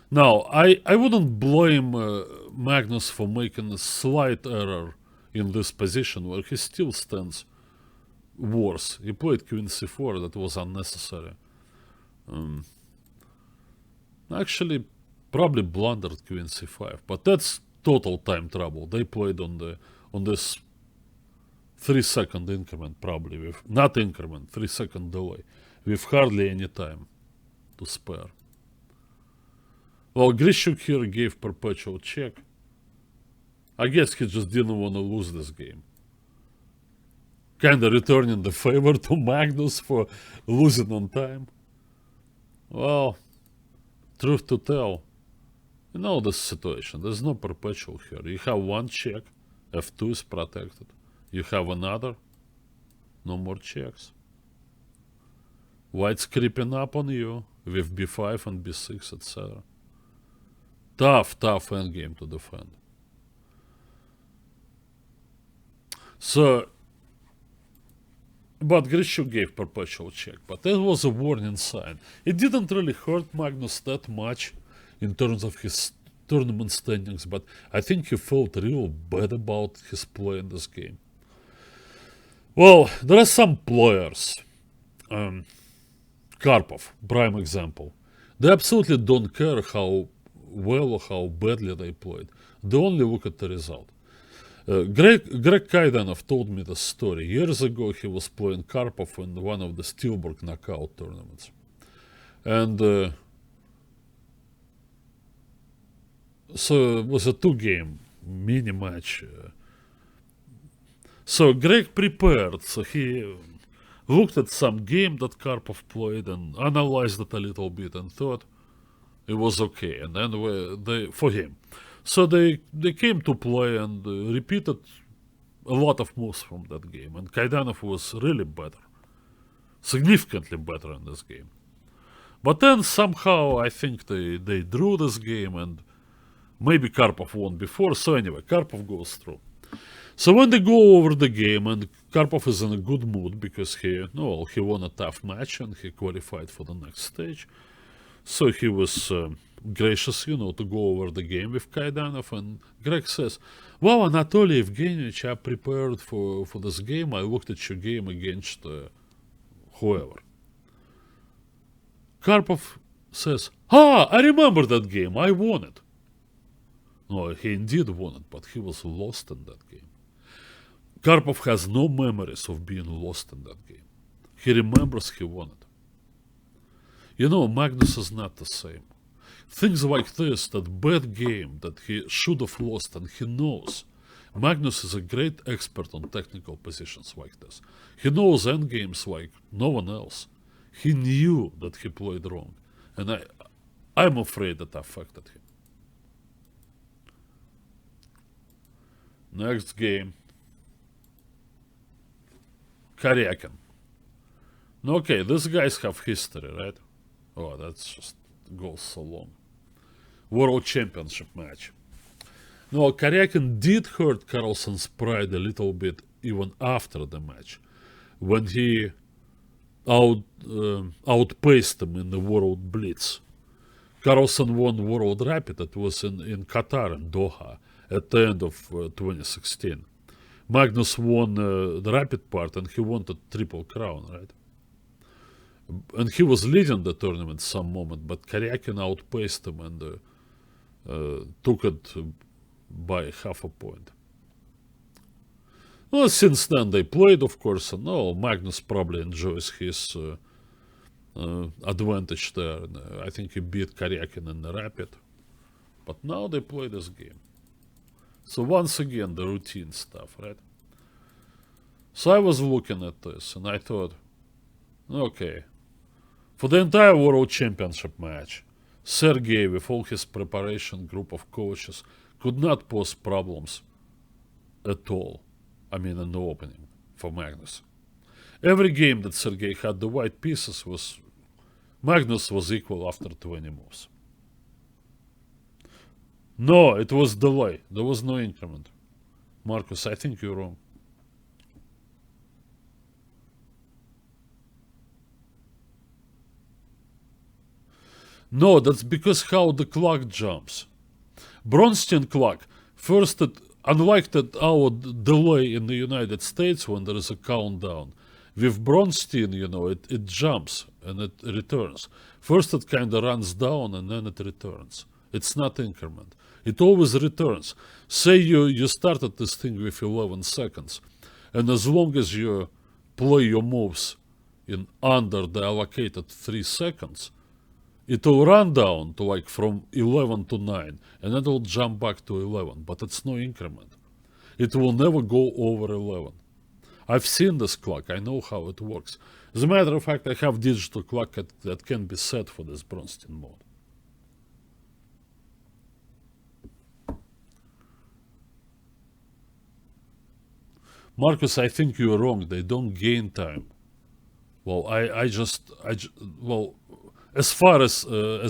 Now, I wouldn't blame Magnus for making a slight error in this position, where he still stands worse. He played queen c4, that was unnecessary. Actually, probably blundered queen c5, but that's total time trouble. They played on this 3-second increment, probably with not increment, 3-second delay, with hardly any time to spare. Well, Grishuk here gave perpetual check. I guess he just didn't want to lose this game. Kinda returning the favor to Magnus for losing on time. Well, truth to tell, you know this situation. There's no perpetual here. You have one check, f2 is protected. You have another, no more checks. White's creeping up on you with b5 and b6, etc. Tough endgame to defend. So, but Grishu gave perpetual check, but that was a warning sign. It didn't really hurt Magnus that much in terms of his tournament standings, but I think he felt real bad about his play in this game. Well, there are some players. Karpov, prime example. They absolutely don't care how well or how badly they played. They only look at the result. Greg Kaidanov told me the story. Years ago, he was playing Karpov in one of the Steelberg knockout tournaments. And so it was a 2-game mini match. So Greg prepared. So he looked at some game that Karpov played and analyzed it a little bit and thought it was okay. And then for him. So they came to play and repeated a lot of moves from that game. And Kaidanov was really better. Significantly better in this game. But then somehow I think they drew this game and maybe Karpov won before. So anyway, Karpov goes through. So when they go over the game and Karpov is in a good mood because he won a tough match and he qualified for the next stage. So he was gracious, to go over the game with Kaidanov. And Greg says, well, Anatoly Evgenievich, I prepared for this game. I looked at your game against whoever. Karpov says, I remember that game. I won it. No, he indeed won it, but he was lost in that game. Karpov has no memories of being lost in that game. He remembers he won it. Magnus is not the same. Things like this, that bad game that he should have lost and he knows. Magnus is a great expert on technical positions like this. He knows endgames like no one else. He knew that he played wrong. And I'm afraid that affected him. Next game. Karyakin. Okay, these guys have history, right? Oh, that's just goes so long. World Championship match. No, Karyakin did hurt Carlsen's pride a little bit even after the match, when he outpaced him in the World Blitz. Carlsen won World Rapid. It was in Qatar, in Doha, at the end of 2016. Magnus won the Rapid part and he won the Triple Crown, right? And he was leading the tournament some moment, but Karyakin outpaced him and took it by half a point. Well, since then they played, of course, and Magnus probably enjoys his advantage there. I think he beat Karyakin in the Rapid. But now they play this game. So once again, the routine stuff, right? So I was looking at this and I thought, okay, for the entire World Championship match, Sergey, with all his preparation group of coaches, could not pose problems at all. I mean, in the opening for Magnus. Every game that Sergey had the white pieces Magnus was equal after 20 moves. No, it was delay. There was no increment. Marcus, I think you're wrong. No, that's because how the clock jumps. Bronstein clock, first unlike our delay in the United States when there is a countdown, with Bronstein, it jumps and it returns. First it kind of runs down and then it returns. It's not increment. It always returns. Say you started this thing with 11 seconds, and as long as you play your moves in under the allocated 3 seconds, it will run down to like from 11 to 9, and then it will jump back to 11, but it's no increment. It will never go over 11. I've seen this clock. I know how it works. As a matter of fact, I have digital clock that can be set for this Bronstein mode. Marcus, I think you're wrong. They don't gain time. Well, As far as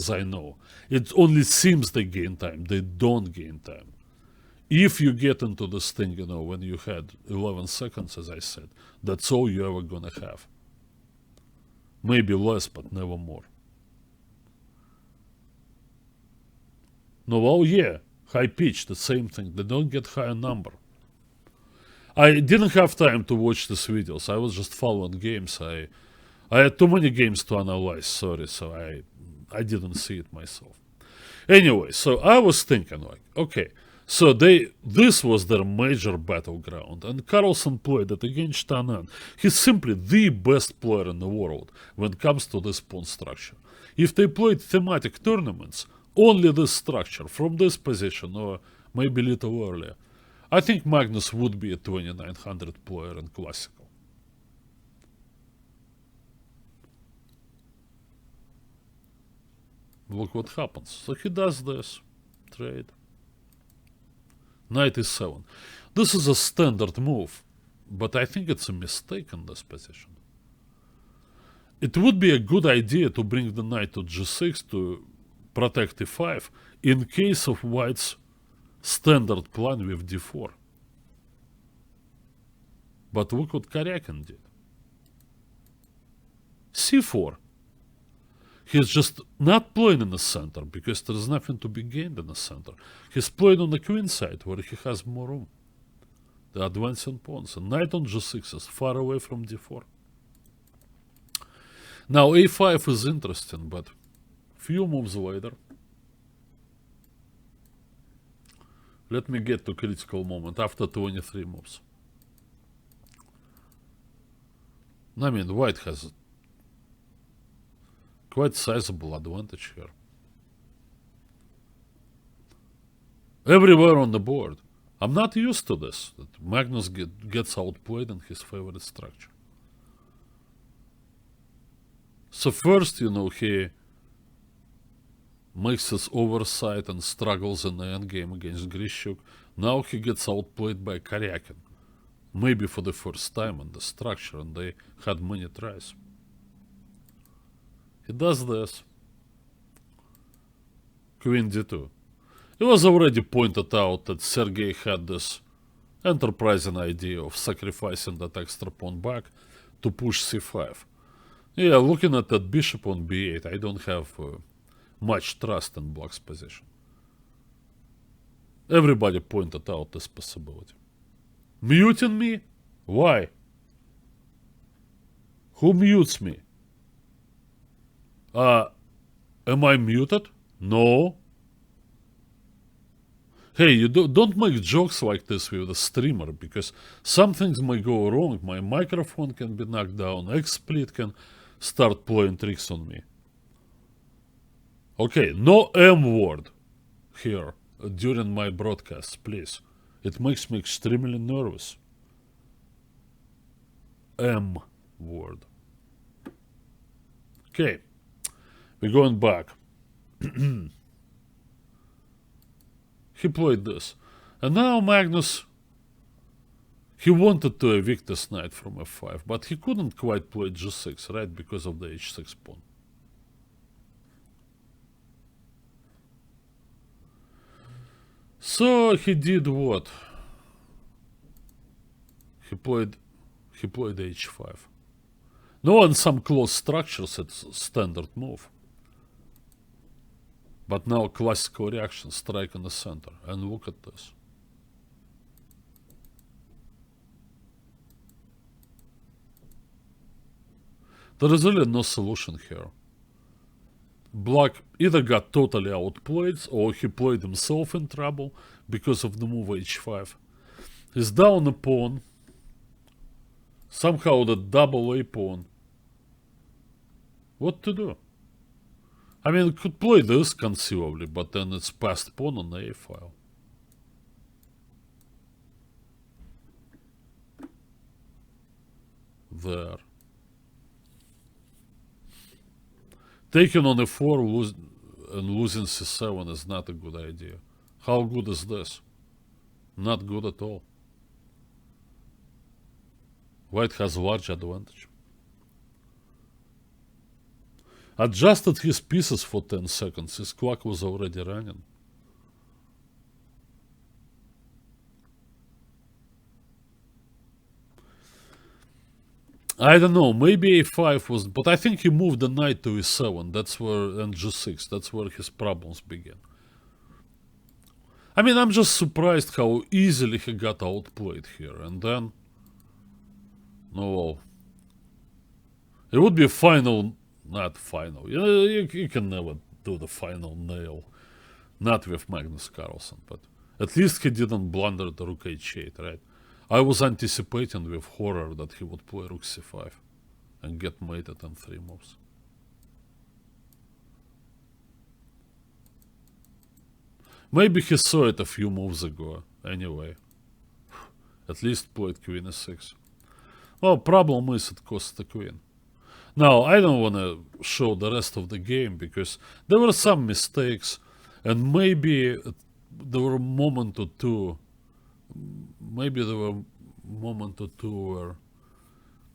I know, it only seems they gain time. They don't gain time. If you get into this thing, you know, when you had 11 seconds, as I said, that's all you're ever gonna have. Maybe less, but never more. No, oh yeah, high pitch, the same thing. They don't get higher number. I didn't have time to watch these videos. I was just following games. I had too many games to analyze, sorry, so I didn't see it myself. Anyway, so I was thinking like, okay, so this was their major battleground, and Carlsen played it against Tanan. He's simply the best player in the world when it comes to this pawn structure. If they played thematic tournaments, only this structure, from this position, or maybe a little earlier, I think Magnus would be a 2900 player in Classical. Look what happens. So he does this. Trade. Knight e7. This is a standard move, but I think it's a mistake in this position. It would be a good idea to bring the knight to g6 to protect e5 in case of white's standard plan with d4. But look what Karyakin did. c4. He's just not playing in the center because there's nothing to be gained in the center. He's playing on the queen side where he has more room. The advancing pawns. And knight on g6 is far away from d4. Now a5 is interesting, but few moves later. Let me get to critical moment after 23 moves. I mean, white has quite sizable advantage here. Everywhere on the board. I'm not used to this, that Magnus gets outplayed in his favorite structure. So first, you know, he makes his oversight and struggles in the endgame against Grishuk. Now he gets outplayed by Karyakin. Maybe for the first time in the structure, and they had many tries. He does this. Queen d2. It was already pointed out that Sergei had this enterprising idea of sacrificing that extra pawn back to push c5. Yeah, looking at that bishop on b8, I don't have much trust in black's position. Everybody pointed out this possibility. Muting me? Why? Who mutes me? Am I muted? No. Hey, you don't make jokes like this with a streamer, because some things may go wrong. My microphone can be knocked down. XSplit can start playing tricks on me. Okay, no M word here during my broadcasts, please. It makes me extremely nervous. M word. Okay, we're going back. He played this. And now Magnus, he wanted to evict this knight from f5, but he couldn't quite play g6, right, because of the h6 pawn. So he did what? He played h5. No, in some close structures it's a standard move. But now classical reaction, strike in the center. And look at this. There is really no solution here. Black either got totally outplayed or he played himself in trouble because of the move h5. He's down a pawn. Somehow the double a pawn. What to do? I mean, could play this conceivably, but then it's passed pawn on the a file. There. Taking on e4 and losing c7 is not a good idea. How good is this? Not good at all. White has large advantage. Adjusted his pieces for 10 seconds. His clock was already running. I don't know, maybe a5 was, but I think he moved the knight to e7. That's where, and g6. That's where his problems began. I mean, I'm just surprised how easily he got outplayed here. And then, no, well, it would be a final, not final. You can never do the final nail. Not with Magnus Carlsen, but at least he didn't blunder the rook h8, right? I was anticipating with horror that he would play rook c5 and get mated in 3 moves. Maybe he saw it a few moves ago, anyway. At least played queen e6. Well, problem is it costs the queen. Now, I don't want to show the rest of the game because there were some mistakes and maybe there were a moment or two where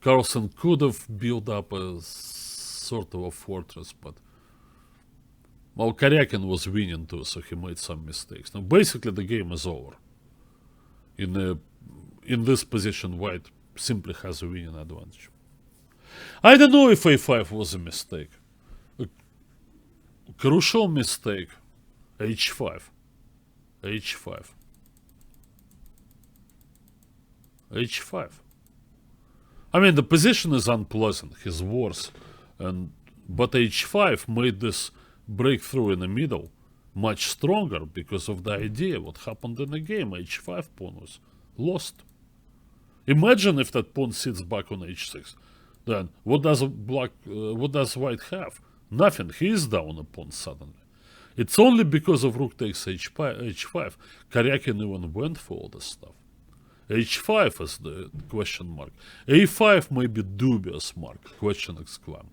Carlsen could have built up a sort of a fortress, but well, Karyakin was winning too, so he made some mistakes. Now, basically, the game is over. In this position, White simply has a winning advantage. I don't know if a5 was a mistake. A crucial mistake. h5. h5. h5. I mean, the position is unpleasant. He's worse. But h5 made this breakthrough in the middle much stronger because of the idea what happened in the game. h5 pawn was lost. Imagine if that pawn sits back on h6. Then what does White have? Nothing. He is down a pawn suddenly. It's only because of rook takes h5. Karyakin even went for all this stuff. h5 is the question mark. a5 may be dubious mark, question exclam.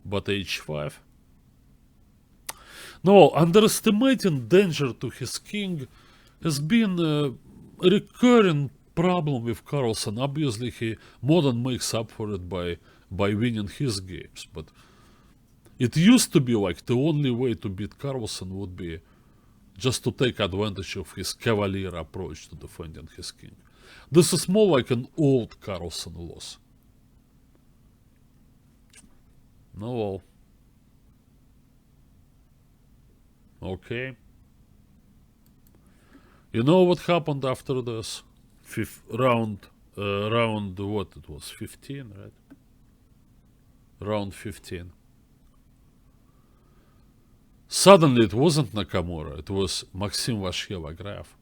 But h5? No, underestimating danger to his king has been a recurring problem with Carlsen. Obviously, he more than makes up for it by winning his games. But it used to be like the only way to beat Carlsen would be just to take advantage of his cavalier approach to defending his king. This is more like an old Carlsen loss. No, well. Okay. You know what happened after this? Round what it was? 15, right? Round 15. Suddenly it wasn't Nakamura, it was Maxim Vashkeva-Graf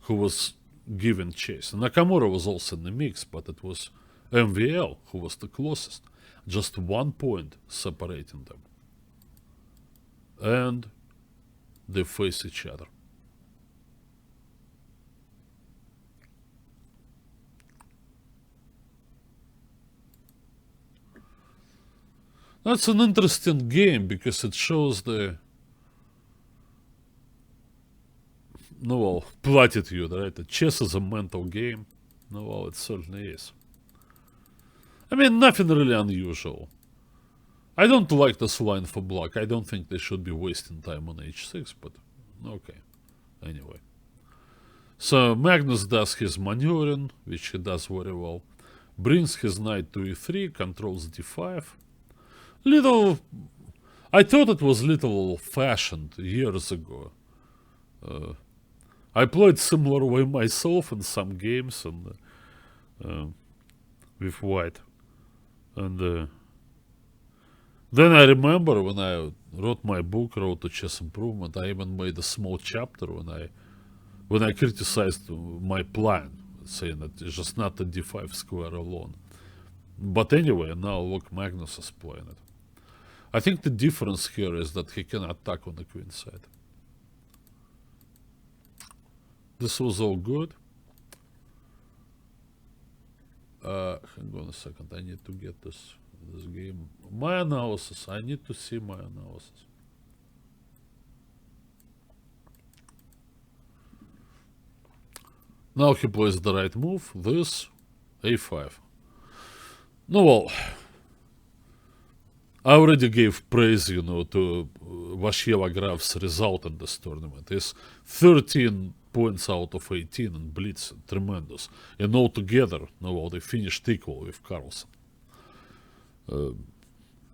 who was given chase. Nakamura was also in the mix, but it was MVL who was the closest. Just 1 point separating them. And they face each other. That's an interesting game because it shows the platitude, right? The chess is a mental game. No, well, it certainly is. I mean, nothing really unusual. I don't like this line for black. I don't think they should be wasting time on h6, but okay. Anyway. So Magnus does his maneuvering, which he does very well. Brings his knight to e3, controls d5. I thought it was little old-fashioned years ago. I played similar way myself in some games and with White. And then I remember when I wrote my book, Road to Chess Improvement, I even made a small chapter when I criticized my plan, saying that it's just not a d5 square alone. But anyway, now look, Magnus is playing it. I think the difference here is that he can attack on the queen side. This was all good. Hang on a second, I need to get this game. My analysis, I need to see my analysis. Now he plays the right move, this, a5. No, well, I already gave praise, you know, to Vasheva Graf's result in this tournament. It's 13 points out of 18 in Blitz, tremendous. And altogether, no, they finished equal with Carlsen.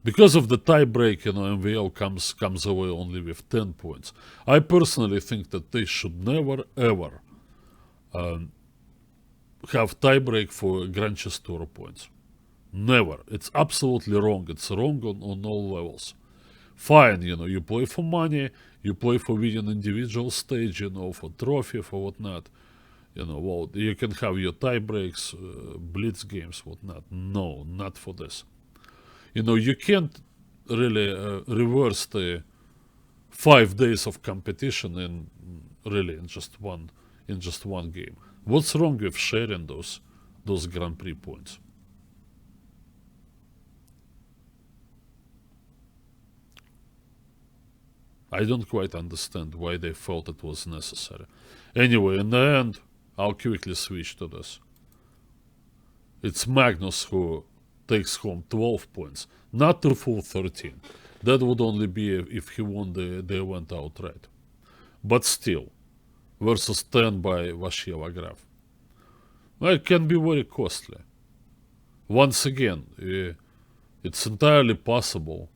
Because of the tie-break, you know, MVL comes away only with 10 points. I personally think that they should never, ever have tie-break for Grand Chess Tour points. Never. It's absolutely wrong. It's wrong on all levels. Fine, you know, you play for money, you play for winning individual stage, you know, for trophy, for whatnot. You know, well, you can have your tie breaks, blitz games, whatnot. No, not for this. You know, you can't really reverse the 5 days of competition in just one game. What's wrong with sharing those Grand Prix points? I don't quite understand why they felt it was necessary. Anyway, in the end, I'll quickly switch to this. It's Magnus who takes home 12 points, not the full 13. That would only be if he won the event outright. But still, versus 10 by Vasheva Graf. Well, it can be very costly. Once again, it's entirely possible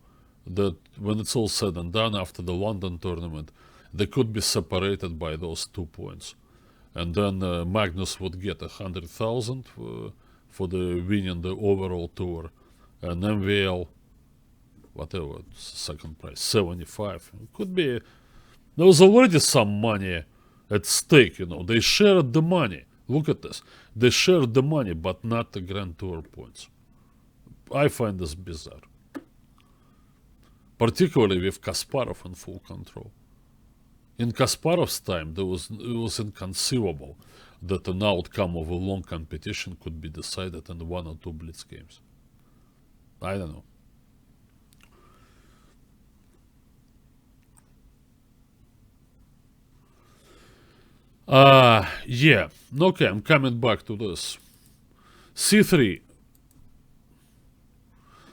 that when it's all said and done after the London tournament, they could be separated by those 2 points. And then Magnus would get 100,000 for the winning the overall tour, and MVL, whatever, second prize, 75. It could be, there was already some money at stake, you know, they shared the money. Look at this. They shared the money, but not the Grand Tour points. I find this bizarre. Particularly with Kasparov in full control. In Kasparov's time, it was inconceivable that an outcome of a long competition could be decided in 1 or 2 blitz games. I don't know. Yeah. Okay, I'm coming back to this. C3.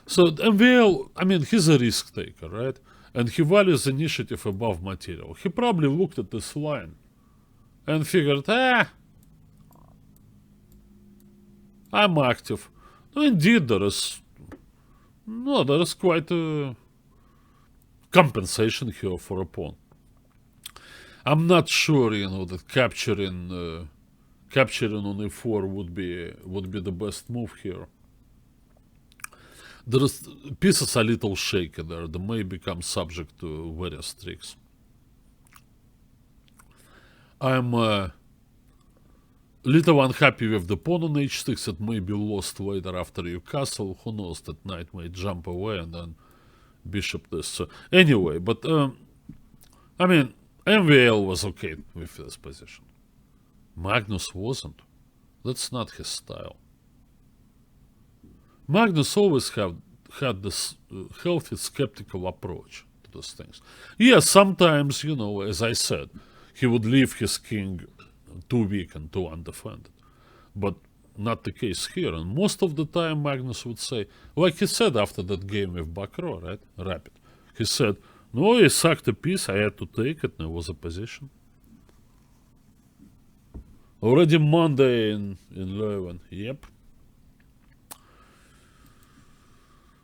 So MVL, I mean, he's a risk taker, right? And he values initiative above material. He probably looked at this line and figured, I'm active. No, indeed, there is quite a compensation here for a pawn. I'm not sure, you know, that capturing on e4 would be the best move here. The pieces are a little shaky there. They may become subject to various tricks. I'm a little unhappy with the pawn on h6. It may be lost later after you castle. Who knows, that knight may jump away and then bishop this. So anyway, but I mean, MVL was okay with this position. Magnus wasn't. That's not his style. Magnus always had this healthy skeptical approach to those things. Yeah, sometimes, you know, as I said, he would leave his king too weak and too undefended. But not the case here. And most of the time Magnus would say, like he said after that game with Bakro, right? Rapid. He said, no, he sacked a piece, I had to take it, and it was a position. Already Monday in Leuven, yep.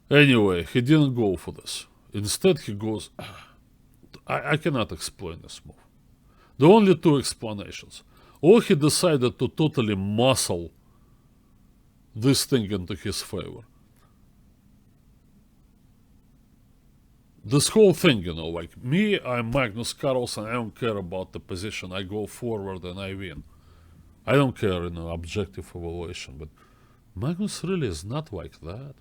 Anyway, he didn't go for this. Instead, he goes... I cannot explain this move. The only 2 explanations. Or he decided to totally muscle this thing into his favor. This whole thing, you know, like, me, I'm Magnus Carlsen, I don't care about the position. I go forward and I win. I don't care in an objective evaluation, but Magnus really is not like that.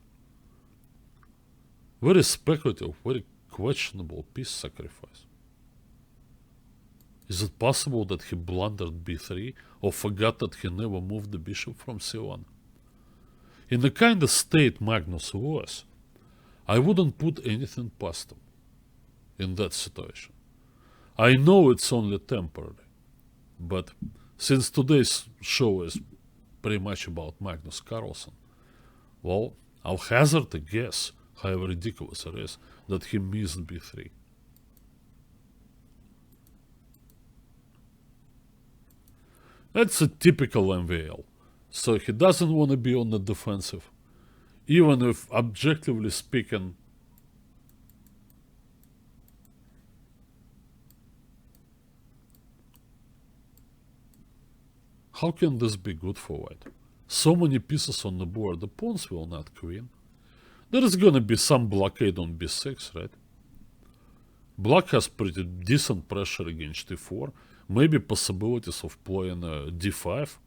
Very speculative, very questionable piece sacrifice. Is it possible that he blundered b3 or forgot that he never moved the bishop from c1? In the kind of state Magnus was, I wouldn't put anything past him in that situation. I know it's only temporary, but since today's show is pretty much about Magnus Carlsen, well, I'll hazard a guess however ridiculous it is, that he missed b3. That's a typical MVL. So he doesn't want to be on the defensive. Even if, objectively speaking, how can this be good for white? So many pieces on the board, the pawns will not queen. There is gonna be some blockade on b6, right? Black has pretty decent pressure against d4. Maybe possibilities of playing d5.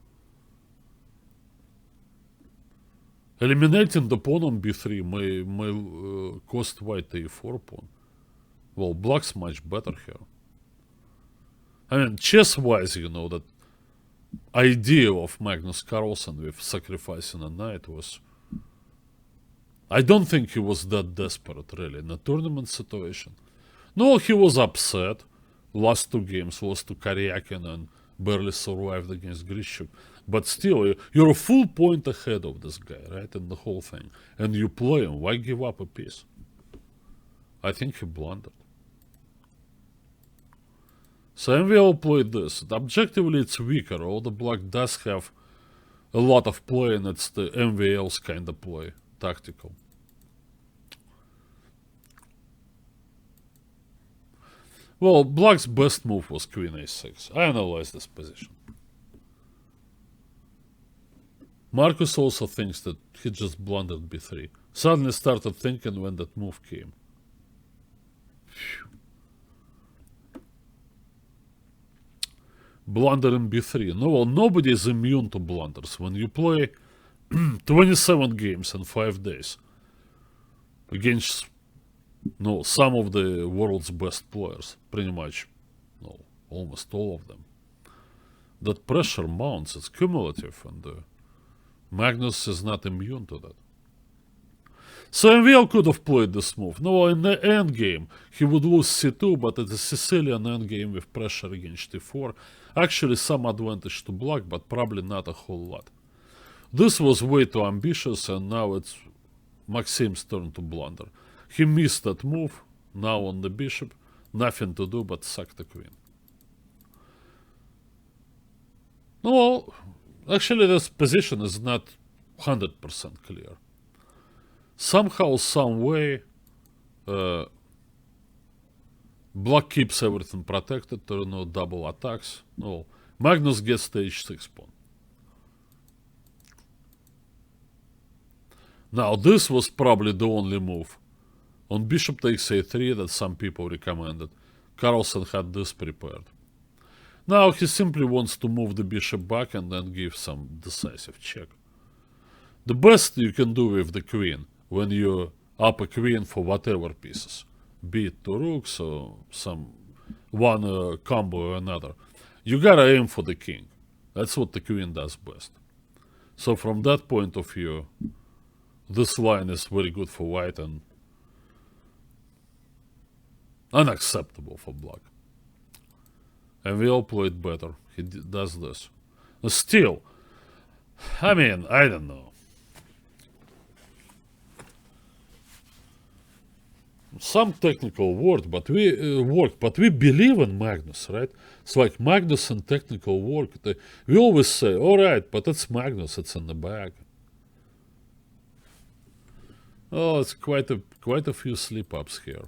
Eliminating the pawn on b3 may cost white the e4 pawn. Well, black's much better here. I mean, chess-wise, you know, that idea of Magnus Carlsen with sacrificing a knight was... I don't think he was that desperate, really, in a tournament situation. No, he was upset. Last two games lost to Karyakin and barely survived against Grishuk. But still, you're a full point ahead of this guy, right, in the whole thing. And you play him. Why give up a piece? I think he blundered. So MVL played this. Objectively, it's weaker. Although black does have a lot of play, and it's the MVL's kind of play. Tactical. Well, black's best move was queen a6. I analyzed this position. Marcus also thinks that he just blundered b3. Suddenly started thinking when that move came. Phew. Blunder in b3. No, well, nobody is immune to blunders. When you play 27 games in 5 days against some of the world's best players, pretty much, almost all of them, that pressure mounts, it's cumulative, and Magnus is not immune to that. So MVL could have played this move. No, in the endgame, he would lose c2, but it's a Sicilian endgame with pressure against d4. Actually, some advantage to black, but probably not a whole lot. This was way too ambitious, and now it's Maxim's turn to blunder. He missed that move, now on the bishop, nothing to do but sack the queen. No, actually this position is not 100% clear. Somehow, some way, black keeps everything protected, there are no double attacks. No, Magnus gets the h6 pawn. Now this was probably the only move. On bishop takes a3 that some people recommended. Carlsen had this prepared. Now he simply wants to move the bishop back and then give some decisive check. The best you can do with the queen, when you up a queen for whatever pieces, be it two rooks or one combo or another, you gotta aim for the king. That's what the queen does best. So from that point of view, this line is very good for white and unacceptable for black. And we all play it better. He does this. Still, I mean, I don't know. Some technical word, but we believe in Magnus, right? It's like Magnus and technical work. We always say, all right, but it's Magnus, it's in the bag. Oh, it's quite a few slip-ups here.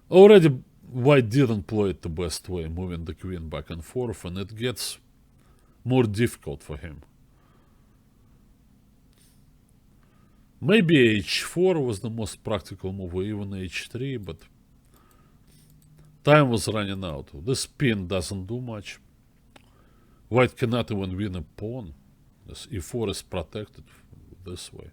Already, white didn't play it the best way, moving the queen back and forth, and it gets more difficult for him. Maybe h4 was the most practical move, or even h3, but time was running out. This pin doesn't do much. White cannot even win a pawn. This e4 is protected this way.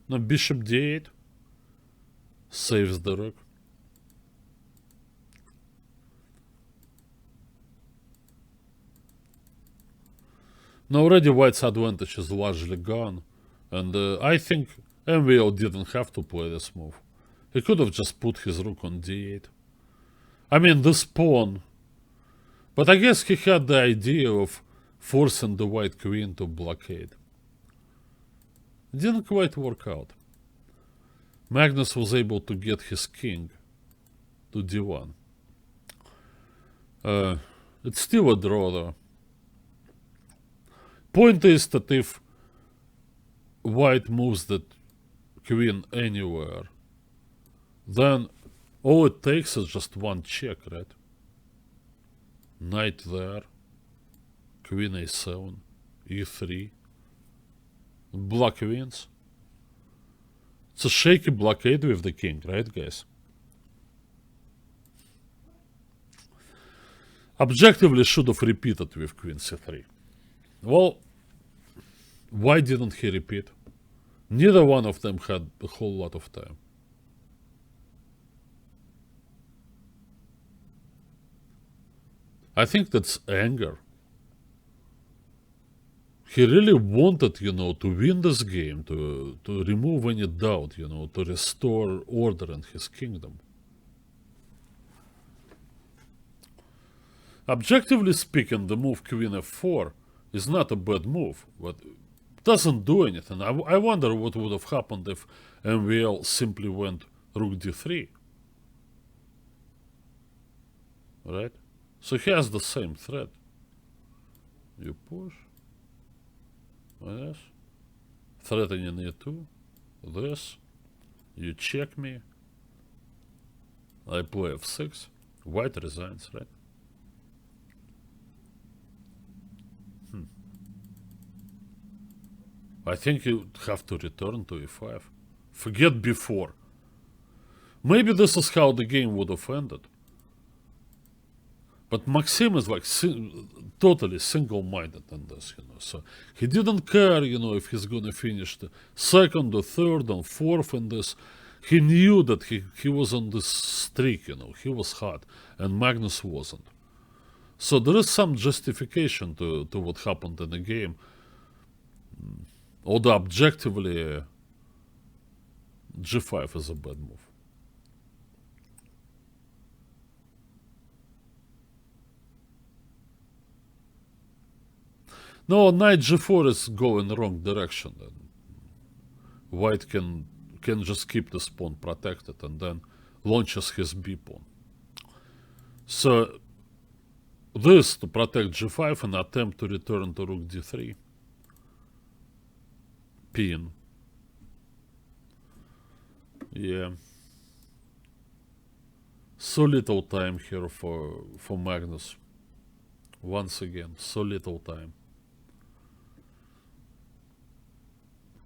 Now bishop d8 saves the rook. Now already white's advantage is largely gone, and I think MVO didn't have to play this move. He could have just put his rook on d8. I mean, this pawn... But I guess he had the idea of forcing the white queen to blockade. It didn't quite work out. Magnus was able to get his king to d1. It's still a draw though. Point is that if white moves that queen anywhere, then all it takes is just one check, right? Knight there, queen a7, e3, black wins. It's a shaky blockade with the king, right, guys? Objectively should have repeated with queen c3. Well, why didn't he repeat? Neither one of them had a whole lot of time. I think that's anger. He really wanted, to win this game, to remove any doubt, to restore order in his kingdom. Objectively speaking, the move queen f4 is not a bad move, but it doesn't do anything. I wonder what would have happened if MVL simply went rook d3. Right? So he has the same threat. You push. Yes. Threatening e2. This. You check me. I play f6. White resigns, right? I think you have to return to e5. Forget before. Maybe this is how the game would have ended. But Maxim is like totally single-minded in this, So he didn't care, if he's gonna finish the second or third and fourth in this. He knew that he was on this streak, He was hot, and Magnus wasn't. So there is some justification to what happened in the game. Although objectively, g5 is a bad move. No, knight g4 is going the wrong direction. And white can just keep this pawn protected and then launches his b pawn. So this to protect g5 and attempt to return to rook d3. Pin. Yeah. So little time here for Magnus. Once again, so little time.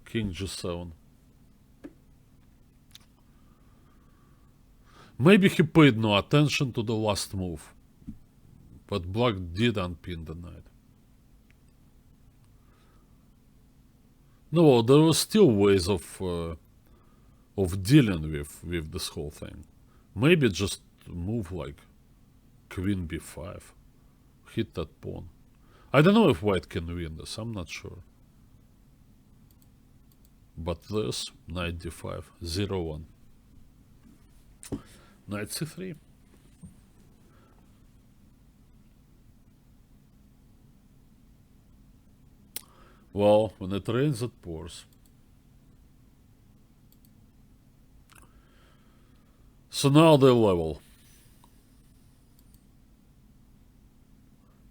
King g7. Maybe he paid no attention to the last move, but black did unpin the knight. No, there were still ways of dealing with this whole thing. Maybe just move like queen b5, hit that pawn. I don't know if white can win this, I'm not sure. But this, knight d5, 0-1. Knight c3. Well, when it rains, it pours. So now they're level.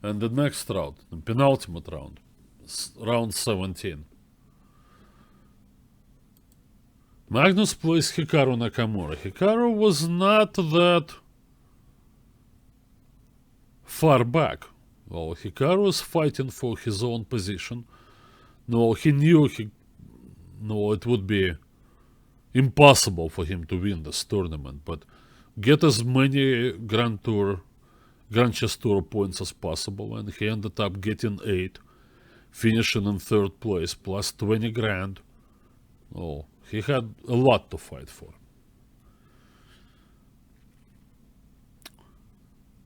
And the next round, the penultimate round, round 17. Magnus plays Hikaru Nakamura. Hikaru was not that far back. Well, Hikaru was fighting for his own position. No, he knew it would be impossible for him to win this tournament, but get as many Grand Chess Tour points as possible, and he ended up getting 8, finishing in 3rd place, plus 20 grand. Oh, he had a lot to fight for.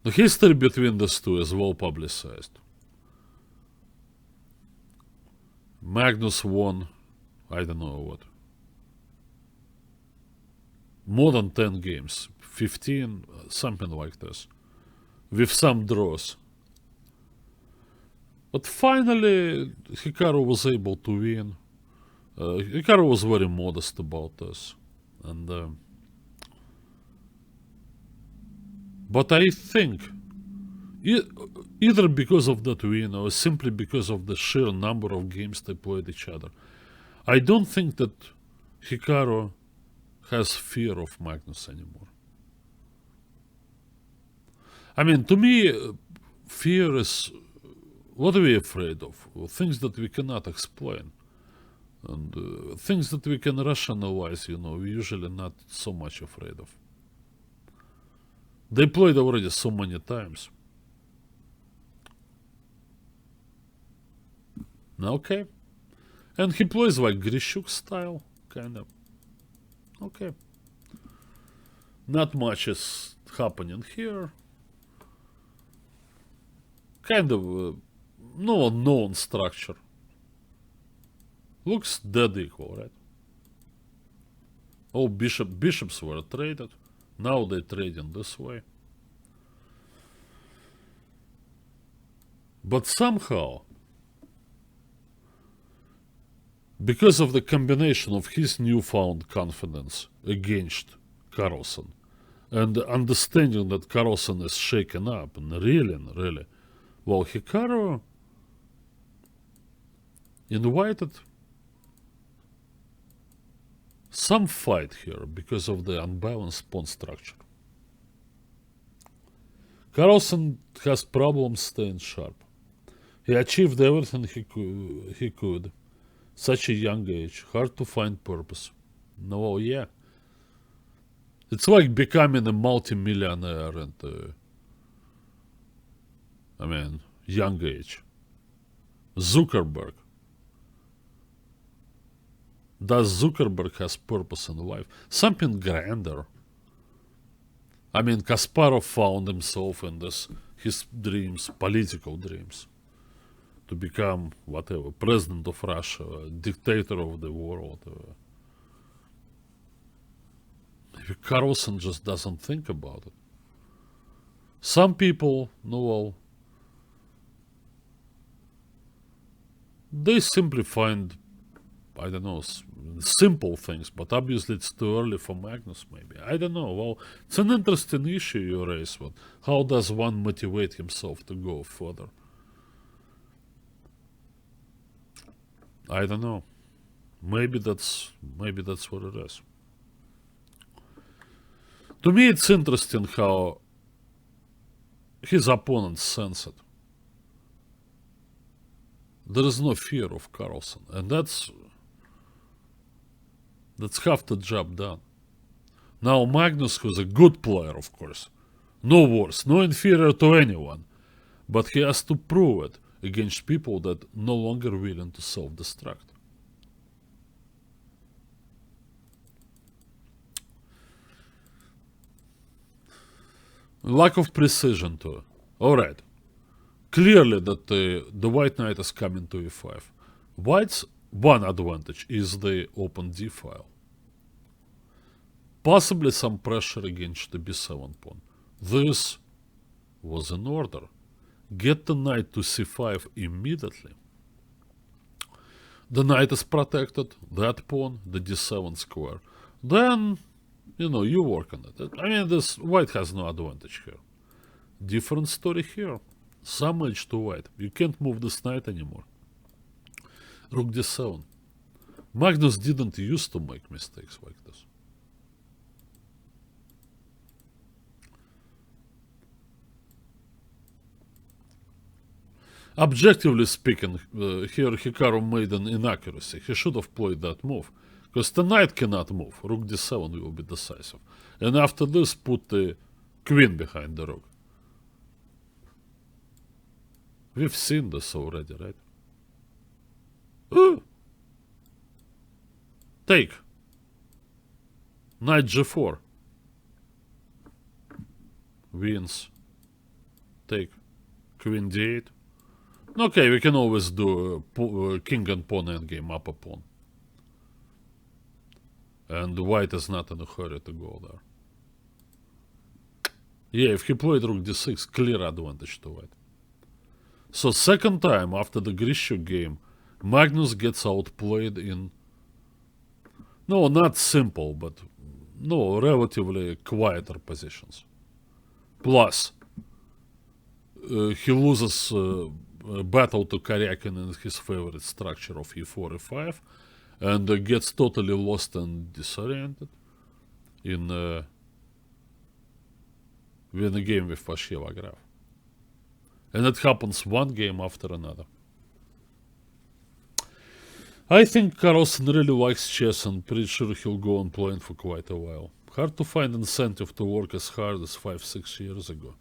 The history between these two is well publicized. Magnus won, I don't know what, more than 10 games, 15, something like this, with some draws. But finally, Hikaru was able to win. Hikaru was very modest about this. And but I think either because of that win or simply because of the sheer number of games they played each other, I don't think that Hikaru has fear of Magnus anymore. I mean, to me, fear is what are we afraid of? Things that we cannot explain. And things that we can rationalize, we're usually not so much afraid of. They played already so many times. Okay. And he plays like Grishuk style, kind of. Okay. Not much is happening here. Kind of no known structure. Looks dead equal, right? All bishops were traded. Now they trade in this way. But somehow, because of the combination of his newfound confidence against Carlsen and the understanding that Carlsen is shaken up and really, well, Hikaru invited some fight here because of the unbalanced pawn structure. Carlsen has problems staying sharp. He achieved everything he could. Such a young age, hard to find purpose. No, yeah. It's like becoming a multi-millionaire and, young age. Zuckerberg. Does Zuckerberg has purpose in life? Something grander. Kasparov found himself in his dreams, political dreams. To become, whatever, president of Russia, dictator of the world. Carlsen just doesn't think about it. Some people, they simply find, I don't know, simple things, but obviously it's too early for Magnus, maybe. I don't know. Well, it's an interesting issue you raise. But how does one motivate himself to go further? I don't know. Maybe that's what it is. To me, it's interesting how his opponents sense it. There is no fear of Carlsen, and that's half the job done. Now Magnus, who's a good player, of course, no worse, no inferior to anyone, but he has to prove it against people that no longer willing to self-destruct. Lack of precision too. Alright. Clearly that the white knight is coming to e5. White's one advantage is the open d file. Possibly some pressure against the b7 pawn. This was in order. Get the knight to c5 immediately. The knight is protected, that pawn, the d7 square. Then, you work on it. This white has no advantage here. Different story here. Some edge to white. You can't move this knight anymore. Rook d7. Magnus didn't used to make mistakes like this. Objectively speaking, here Hikaru made an inaccuracy. He should have played that move. Because the knight cannot move. Rook d7 will be decisive. And after this, put the queen behind the rook. We've seen this already, right? Take. Knight g4. Wins. Take. Queen d8. Okay, we can always do king and pawn endgame, upper pawn. And white is not in a hurry to go there. Yeah, if he played rook d6, clear advantage to white. So second time after the Grisha game, Magnus gets outplayed in, no, not simple, but no, relatively quieter positions. Plus, he loses battle to Karyakin in his favorite structure of e4, e5, and gets totally lost and disoriented in when a game with Vasheva Graf. And it happens one game after another. I think Carlsen really likes chess and pretty sure he'll go on playing for quite a while. Hard to find incentive to work as hard as 5-6 years ago,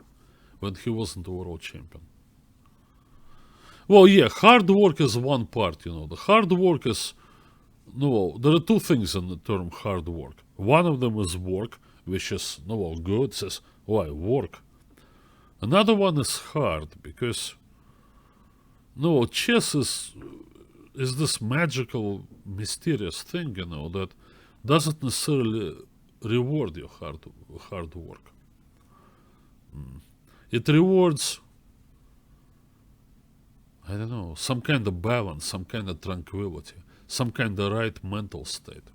when he wasn't a world champion. Well, yeah, hard work is one part, you know. The hard work is, no, there are two things in the term hard work. One of them is work, which is, no, good, says, why, work. Another one is hard, because, no, chess is this magical, mysterious thing, you know, that doesn't necessarily reward your hard work. It rewards, I don't know, some kind of balance, some kind of tranquility, some kind of right mental state.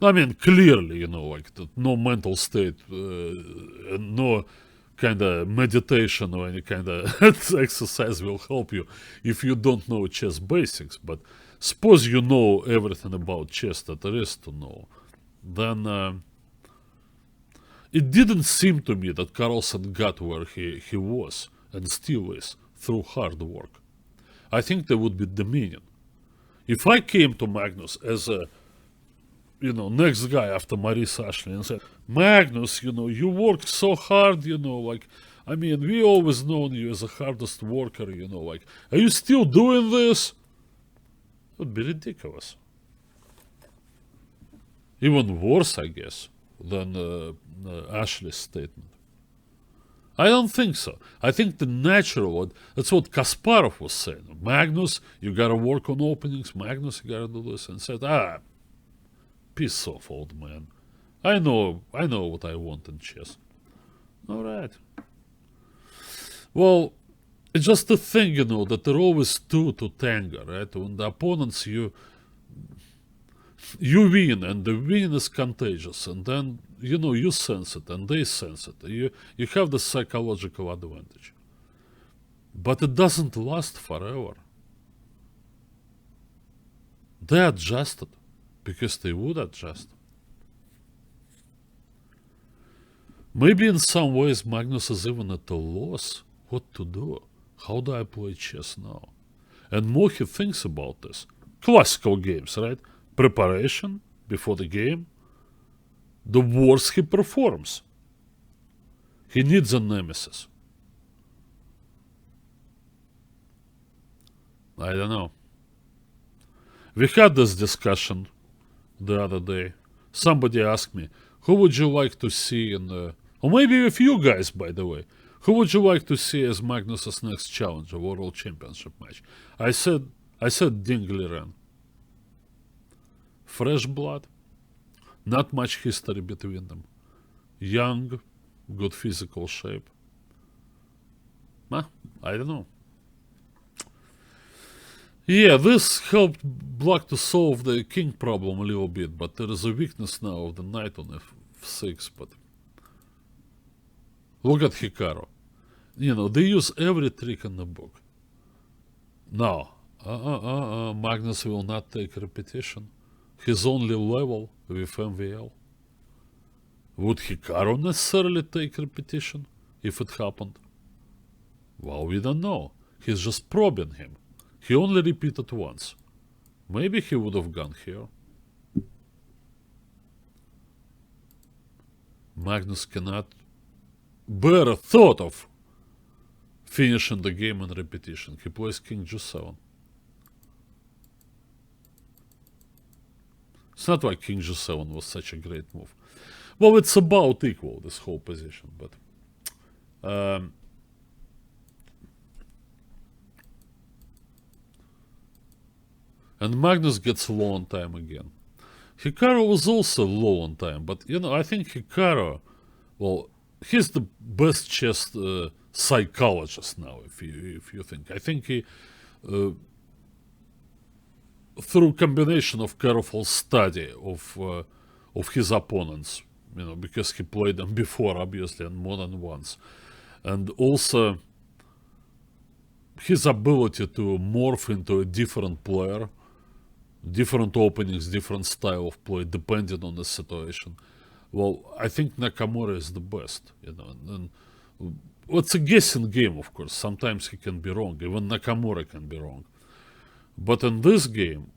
I mean, clearly, you know, like no mental state, no kind of meditation or any kind of exercise will help you if you don't know chess basics. But suppose you know everything about chess that there is to know, then it didn't seem to me that Carlsen got where he was and still is through hard work. I think there would be dominion. If I came to Magnus as a, you know, next guy after Maurice Ashley and said, Magnus, you know, you worked so hard, you know, like, I mean, we always known you as the hardest worker, you know, like, are you still doing this? It would be ridiculous. Even worse, I guess, than Ashley's statement. I don't think so. I think the natural one, that's what Kasparov was saying. Magnus, you gotta work on openings. Magnus, you gotta do this. And said, piss off, old man. I know what I want in chess. All right. Well, it's just a thing, you know, that there are always two to tango, right? When the opponents, you win, and the win is contagious, and then, you know, you sense it, and they sense it. You have the psychological advantage. But it doesn't last forever. They adjusted, because they would adjust. Maybe in some ways Magnus is even at a loss what to do. How do I play chess now? And more he thinks about this. Classical games, right? Preparation before the game. The worse he performs. He needs a nemesis. I don't know. We had this discussion the other day. Somebody asked me, who would you like to see in the... Or maybe with you guys, by the way. Who would you like to see as Magnus's next challenger, World Championship match? I said Dingley Ren. Fresh blood. Not much history between them. Young, good physical shape. I don't know. Yeah, this helped Black to solve the king problem a little bit, but there is a weakness now of the knight on f6, but... Look at Hikaru. You know, they use every trick in the book. Now, Magnus will not take repetition. He's only level with MVL. Would Hikaru necessarily take repetition if it happened? Well, we don't know. He's just probing him. He only repeated once. Maybe he would have gone here. Magnus cannot bear a thought of finishing the game in repetition. He plays King G7. It's not like King G7 was such a great move. Well, it's about equal, this whole position, but... and Magnus gets low on time again. Hikaru was also low on time, but, you know, I think Hikaru, well, he's the best chess psychologist now, if you think. I think he, through combination of careful study of his opponents, because he played them before, obviously, and more than once, and also his ability to morph into a different player, different openings, different style of play, depending on the situation. Well, I think Nakamura is the best, and it's a guessing game, of course. Sometimes he can be wrong. Even Nakamura can be wrong. But in this game,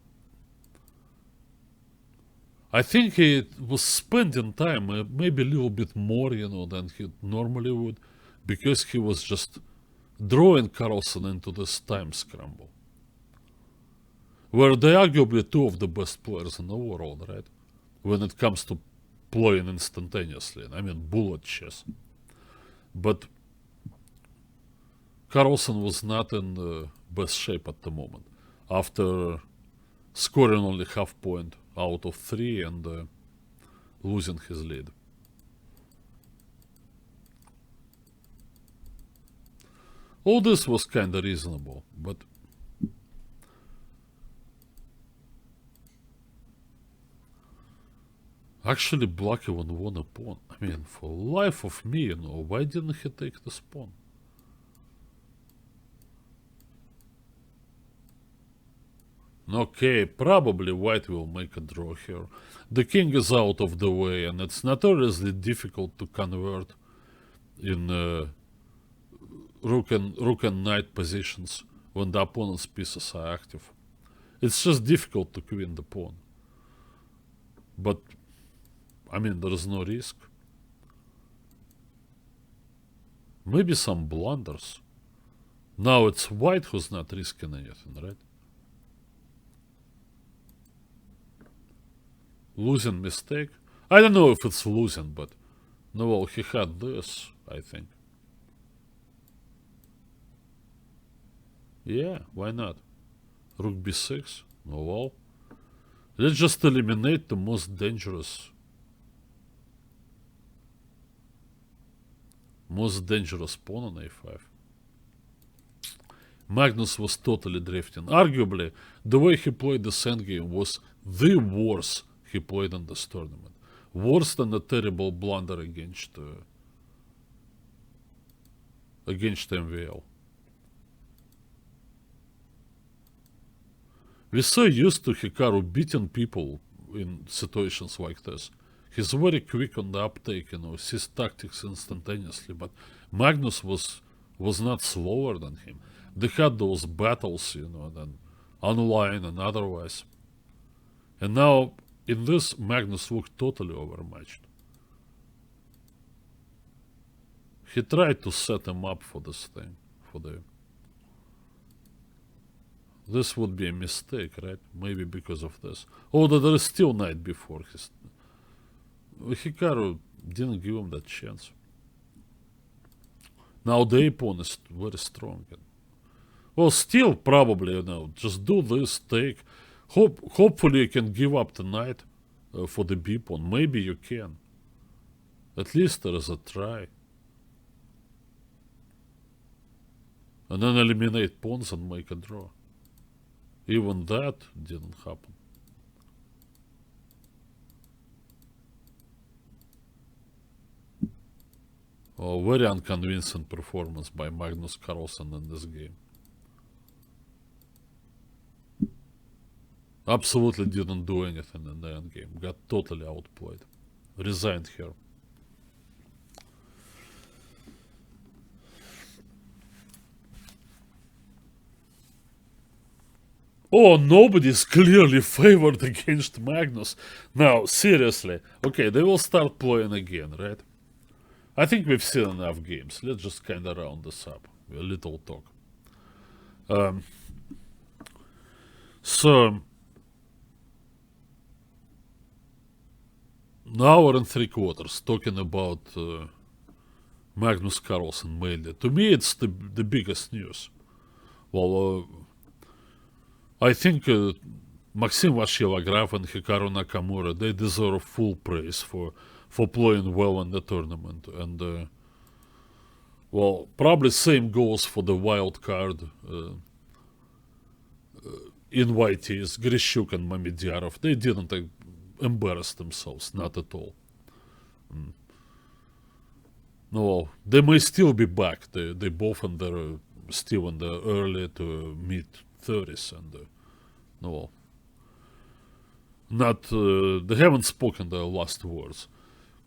I think he was spending time, maybe a little bit more, than he normally would, because he was just drawing Carlsen into this time scramble, where they're arguably two of the best players in the world, right? When it comes to playing instantaneously. I mean, bullet chess. But Carlsen was not in the best shape at the moment, after scoring only half point out of 3 and losing his lead. All this was kinda reasonable, but actually Black even won a pawn. I mean, for life of me, why didn't he take this pawn? Okay, probably White will make a draw here. The king is out of the way, and it's notoriously difficult to convert in rook and knight positions when the opponent's pieces are active. It's just difficult to queen the pawn. But, I mean, there is no risk. Maybe some blunders. Now it's White who's not risking anything, right? Losing mistake? I don't know if it's losing, but no, well, he had this, I think. Yeah, why not? Rook b6? No, well. Let's just eliminate the most dangerous pawn on a5. Magnus was totally drifting. Arguably, the way he played this endgame was the worst he played in this tournament. Worse than a terrible blunder against MVL. We're so used to Hikaru beating people in situations like this. He's very quick on the uptake, sees tactics instantaneously, but Magnus was not slower than him. They had those battles, then online and otherwise. And now, in this, Magnus looked totally overmatched. He tried to set him up for this thing, This would be a mistake, right? Maybe because of this. Although there is still knight before Hikaru didn't give him that chance. Now the pawn is very strong. Well, still probably, just do this, take. Hopefully you can give up the knight for the b pawn. Maybe you can. At least there is a try. And then eliminate pawns and make a draw. Even that didn't happen. Oh, very unconvincing performance by Magnus Carlsen in this game. Absolutely didn't do anything in the endgame. Got totally outplayed. Resigned here. Oh, nobody's clearly favored against Magnus. Now, seriously. Okay, they will start playing again, right? I think we've seen enough games. Let's just kind of round this up. A little talk. So, an hour and 3/4 talking about Magnus Carlsen mainly. To me, it's the biggest news. Well, I think Maxim Vachier-Lagrave and Hikaru Nakamura, they deserve full praise for playing well in the tournament. And Well, probably same goes for the wild card invitees, Grishuk and Mamidyarov. They didn't embarrass themselves, not at all. No, they may still be back. They both in their still in the early to mid 30s, and no, not they haven't spoken their last words.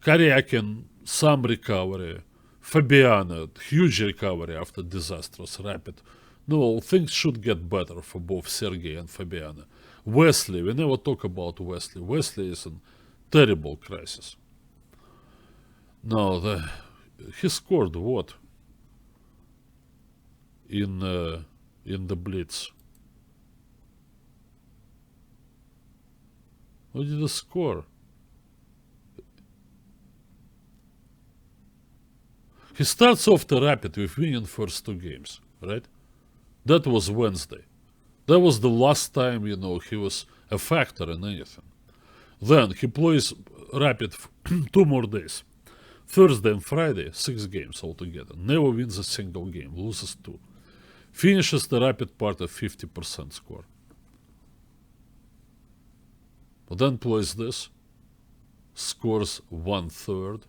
Karyakin, some recovery. Fabiana, huge recovery after disastrous rapid. No, things should get better for both Sergey and Fabiana. Wesley, we never talk about Wesley. Wesley is in terrible crisis. No, he scored what? In the Blitz. What did he score? He starts off the Rapid with winning first 2 games, right? That was Wednesday. That was the last time, he was a factor in anything. Then he plays Rapid 2 more days. Thursday and Friday, 6 games altogether. Never wins a single game, loses 2. Finishes the Rapid part at 50% score. But then plays this, scores 1/3.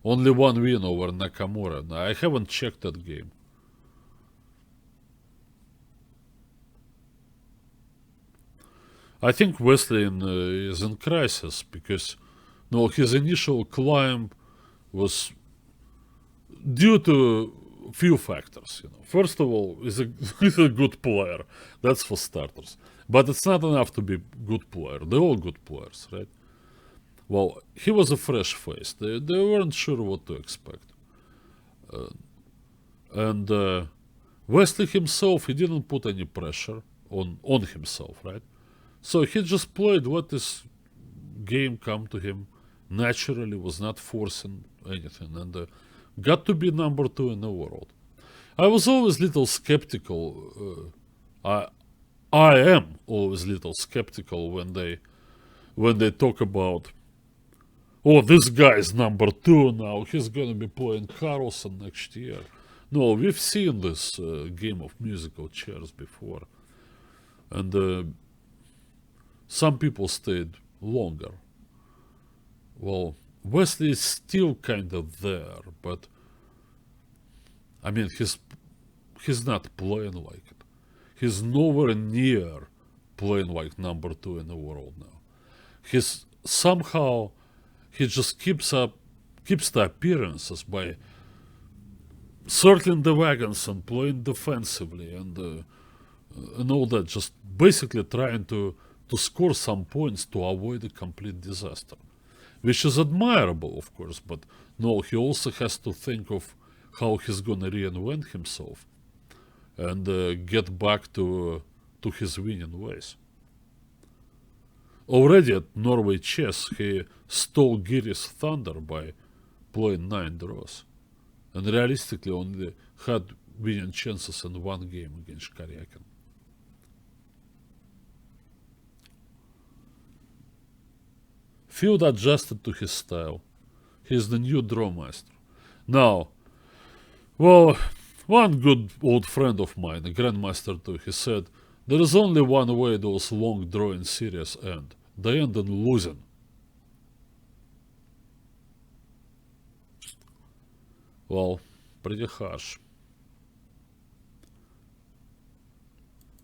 Only 1 win over Nakamura. Now, I haven't checked that game. I think Wesley is in crisis because his initial climb was due to few factors. First of all, he's a good player. That's for starters. But it's not enough to be a good player. They're all good players, right? Well, he was a fresh face. They weren't sure what to expect. And Wesley himself, he didn't put any pressure on himself, right? So he just played, let this game come to him naturally, was not forcing anything, and got to be number 2 in the world. I was always a little skeptical. I am always a little skeptical when they talk about, oh, this guy's number 2 now. He's going to be playing Carlson next year. No, we've seen this game of musical chairs before. And some people stayed longer. Well, Wesley is still kind of there, but I mean, he's not playing like it. He's nowhere near playing like number 2 in the world now. He's somehow... He just keeps the appearances by circling the wagons and playing defensively and all that, just basically trying to score some points to avoid a complete disaster, which is admirable, of course, but no, he also has to think of how he's going to reinvent himself and get back to his winning ways. Already at Norway Chess, he stole Giri's thunder by playing 9 draws, and realistically only had winning chances in 1 game against Karyakin. Field adjusted to his style. He's the new draw master. Now, well, one good old friend of mine, a grandmaster too, he said, there is only one way those long drawing series end. They end in losing. Well, pretty harsh.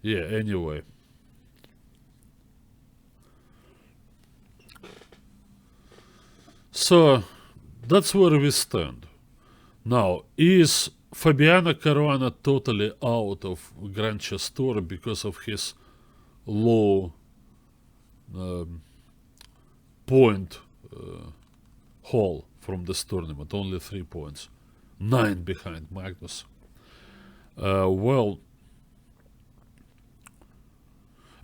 Yeah, anyway. So, that's where we stand. Now, is Fabiano Caruana totally out of Grand Chess Tour because of his low point haul from this tournament? Only 3 points. 9 behind Magnus. Well,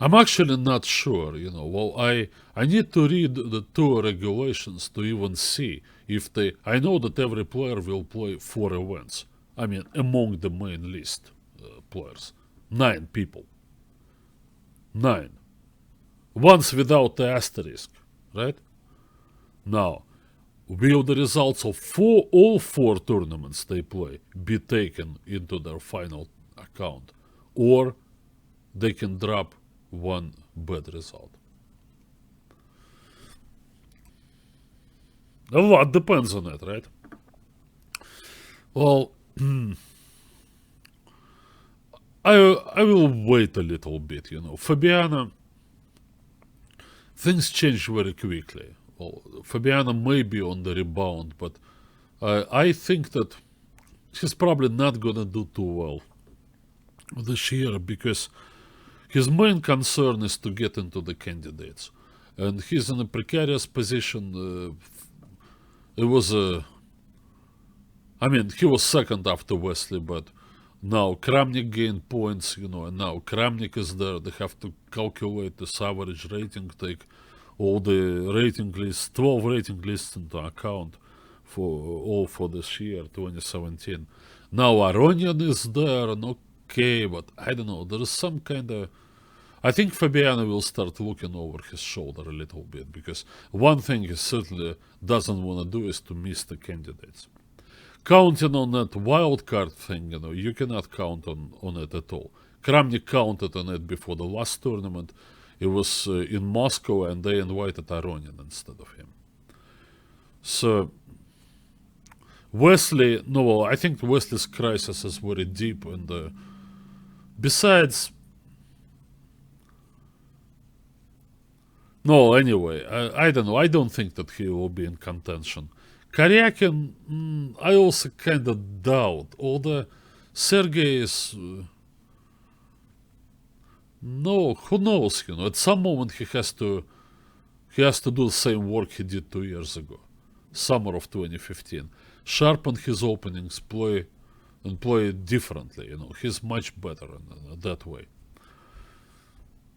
I'm actually not sure, Well, I need to read the tour regulations to even see if I know that every player will play 4 events. I mean, among the main list players. 9 people. 9. Once without the asterisk, right? Now, will the results of all four tournaments they play be taken into their final account, or they can drop one bad result? A lot depends on it, right? Well, I will wait a little bit, you know. Fabiano, things change very quickly. Well, Fabiano may be on the rebound, but I think that he's probably not gonna do too well this year, because his main concern is to get into the candidates, and he's in a precarious position. He was second after Wesley, but now Kramnik gained points, you know, and now Kramnik is there. They have to calculate this average rating, take all the rating lists, 12 rating lists into account for this year, 2017. Now Aronian is there, and okay, but I don't know, there is some kind of... I think Fabiano will start looking over his shoulder a little bit, because one thing he certainly doesn't want to do is to miss the candidates. Counting on that wild card thing, you know, you cannot count on it at all. Kramnik counted on it before the last tournament. It was in Moscow, and they invited Aronian instead of him. So Wesley, no, well, I think Wesley's crisis is very deep, and besides... No, anyway, I don't know. I don't think that he will be in contention. Karyakin, I also kind of doubt. Although Sergey is... no, who knows, you know. At some moment he has to do the same work he did 2 years ago. Summer of 2015. Sharpen his openings, play differently, you know. He's much better in that way.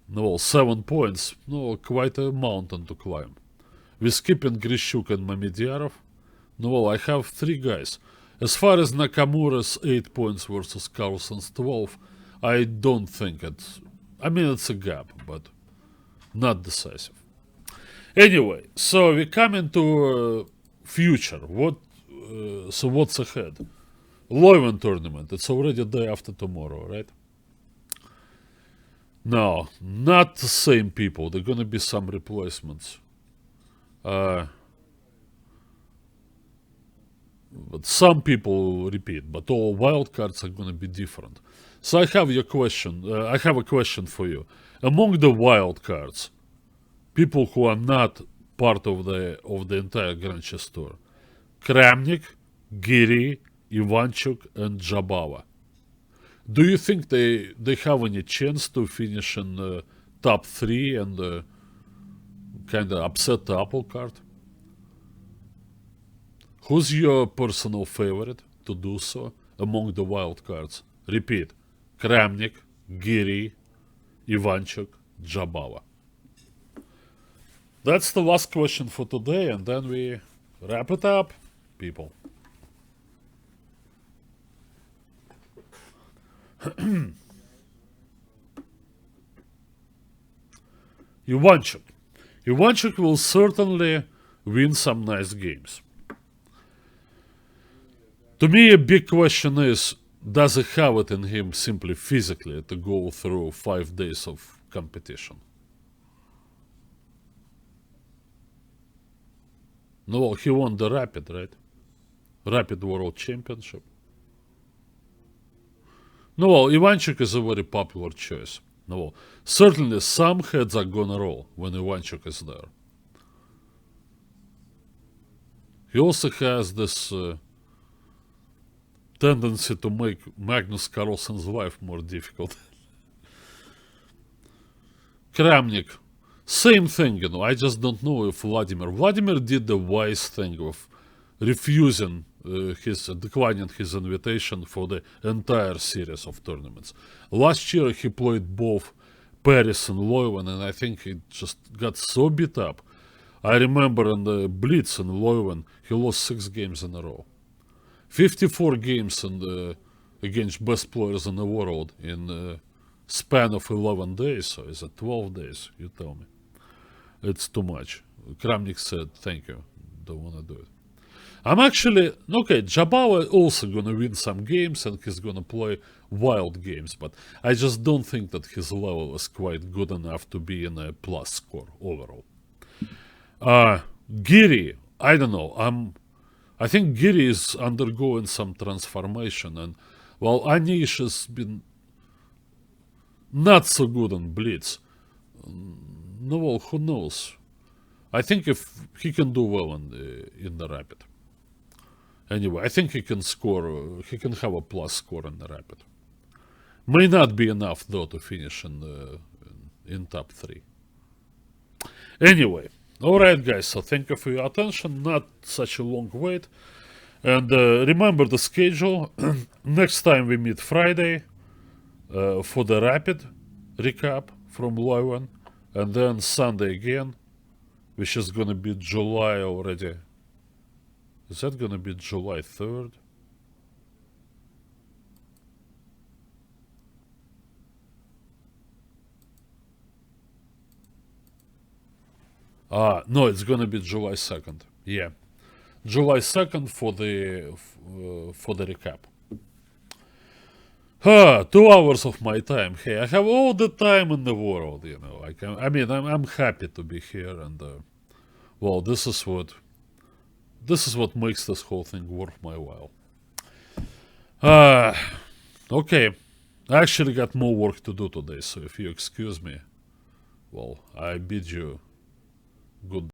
No, 7 points. No, quite a mountain to climb. We're skipping Grishuk and Mamedyarov. No, I have 3 guys. As far as Nakamura's 8 points versus Carlson's 12, I don't think it's... I mean, it's a gap, but not decisive. Anyway, so we come into future. So what's ahead? Leuven tournament. It's already day after tomorrow, right? No, not the same people. There are gonna be some replacements. But some people repeat, but all wildcards are gonna be different. So I have a question for you. Among the wildcards, people who are not part of the entire Grand Chess Tour, Kramnik, Giri, Ivanchuk, and Jabava. Do you think they have any chance to finish in top 3 and kind of upset the apple cart? Who's your personal favorite to do so among the wild cards? Repeat: Kramnik, Giri, Ivanchuk, Jabava. That's the last question for today, and then we wrap it up, people. Ivanchuk. Ivanchuk will certainly win some nice games. To me, a big question is, does he have it in him simply physically to go through 5 days of competition? No, he won the Rapid, right? Rapid World Championship. No, well, Ivanchuk is a very popular choice. No, well, certainly some heads are gonna roll when Ivanchuk is there. He also has this tendency to make Magnus Carlsen's life more difficult. Kramnik, same thing, you know. I just don't know if Vladimir did the wise thing of refusing declining his invitation for the entire series of tournaments. Last year he played both Paris and Leuven, and I think he just got so beat up. I remember in the BLITZ in Leuven, he lost 6 games in a row. 54 games against best players in the world in a span of 11 days, so is it 12 days, you tell me. It's too much. Kramnik said, thank you, don't wanna do it. I'm actually okay. Jabal also gonna win some games and he's gonna play wild games, but I just don't think that his level is quite good enough to be in a plus score overall. Giri, I don't know. I think Giri is undergoing some transformation, and while Anish has been not so good on Blitz, no, well, who knows? I think if he can do well in the Rapid. Anyway, I think he can score. He can have a plus score in the Rapid. May not be enough though to finish in top 3. Anyway, alright guys, so thank you for your attention. Not such a long wait. And remember the schedule. Next time we meet Friday for the Rapid recap from Leuven. And then Sunday again, which is gonna be July already. Is that gonna be July 3rd? No, it's gonna be July 2nd. Yeah, July 2nd for the recap. 2 hours of my time. Hey, I have all the time in the world, you know. I'm happy to be here, and well, this is what makes this whole thing worth my while. Okay, I actually got more work to do today, so if you excuse me, well, I bid you good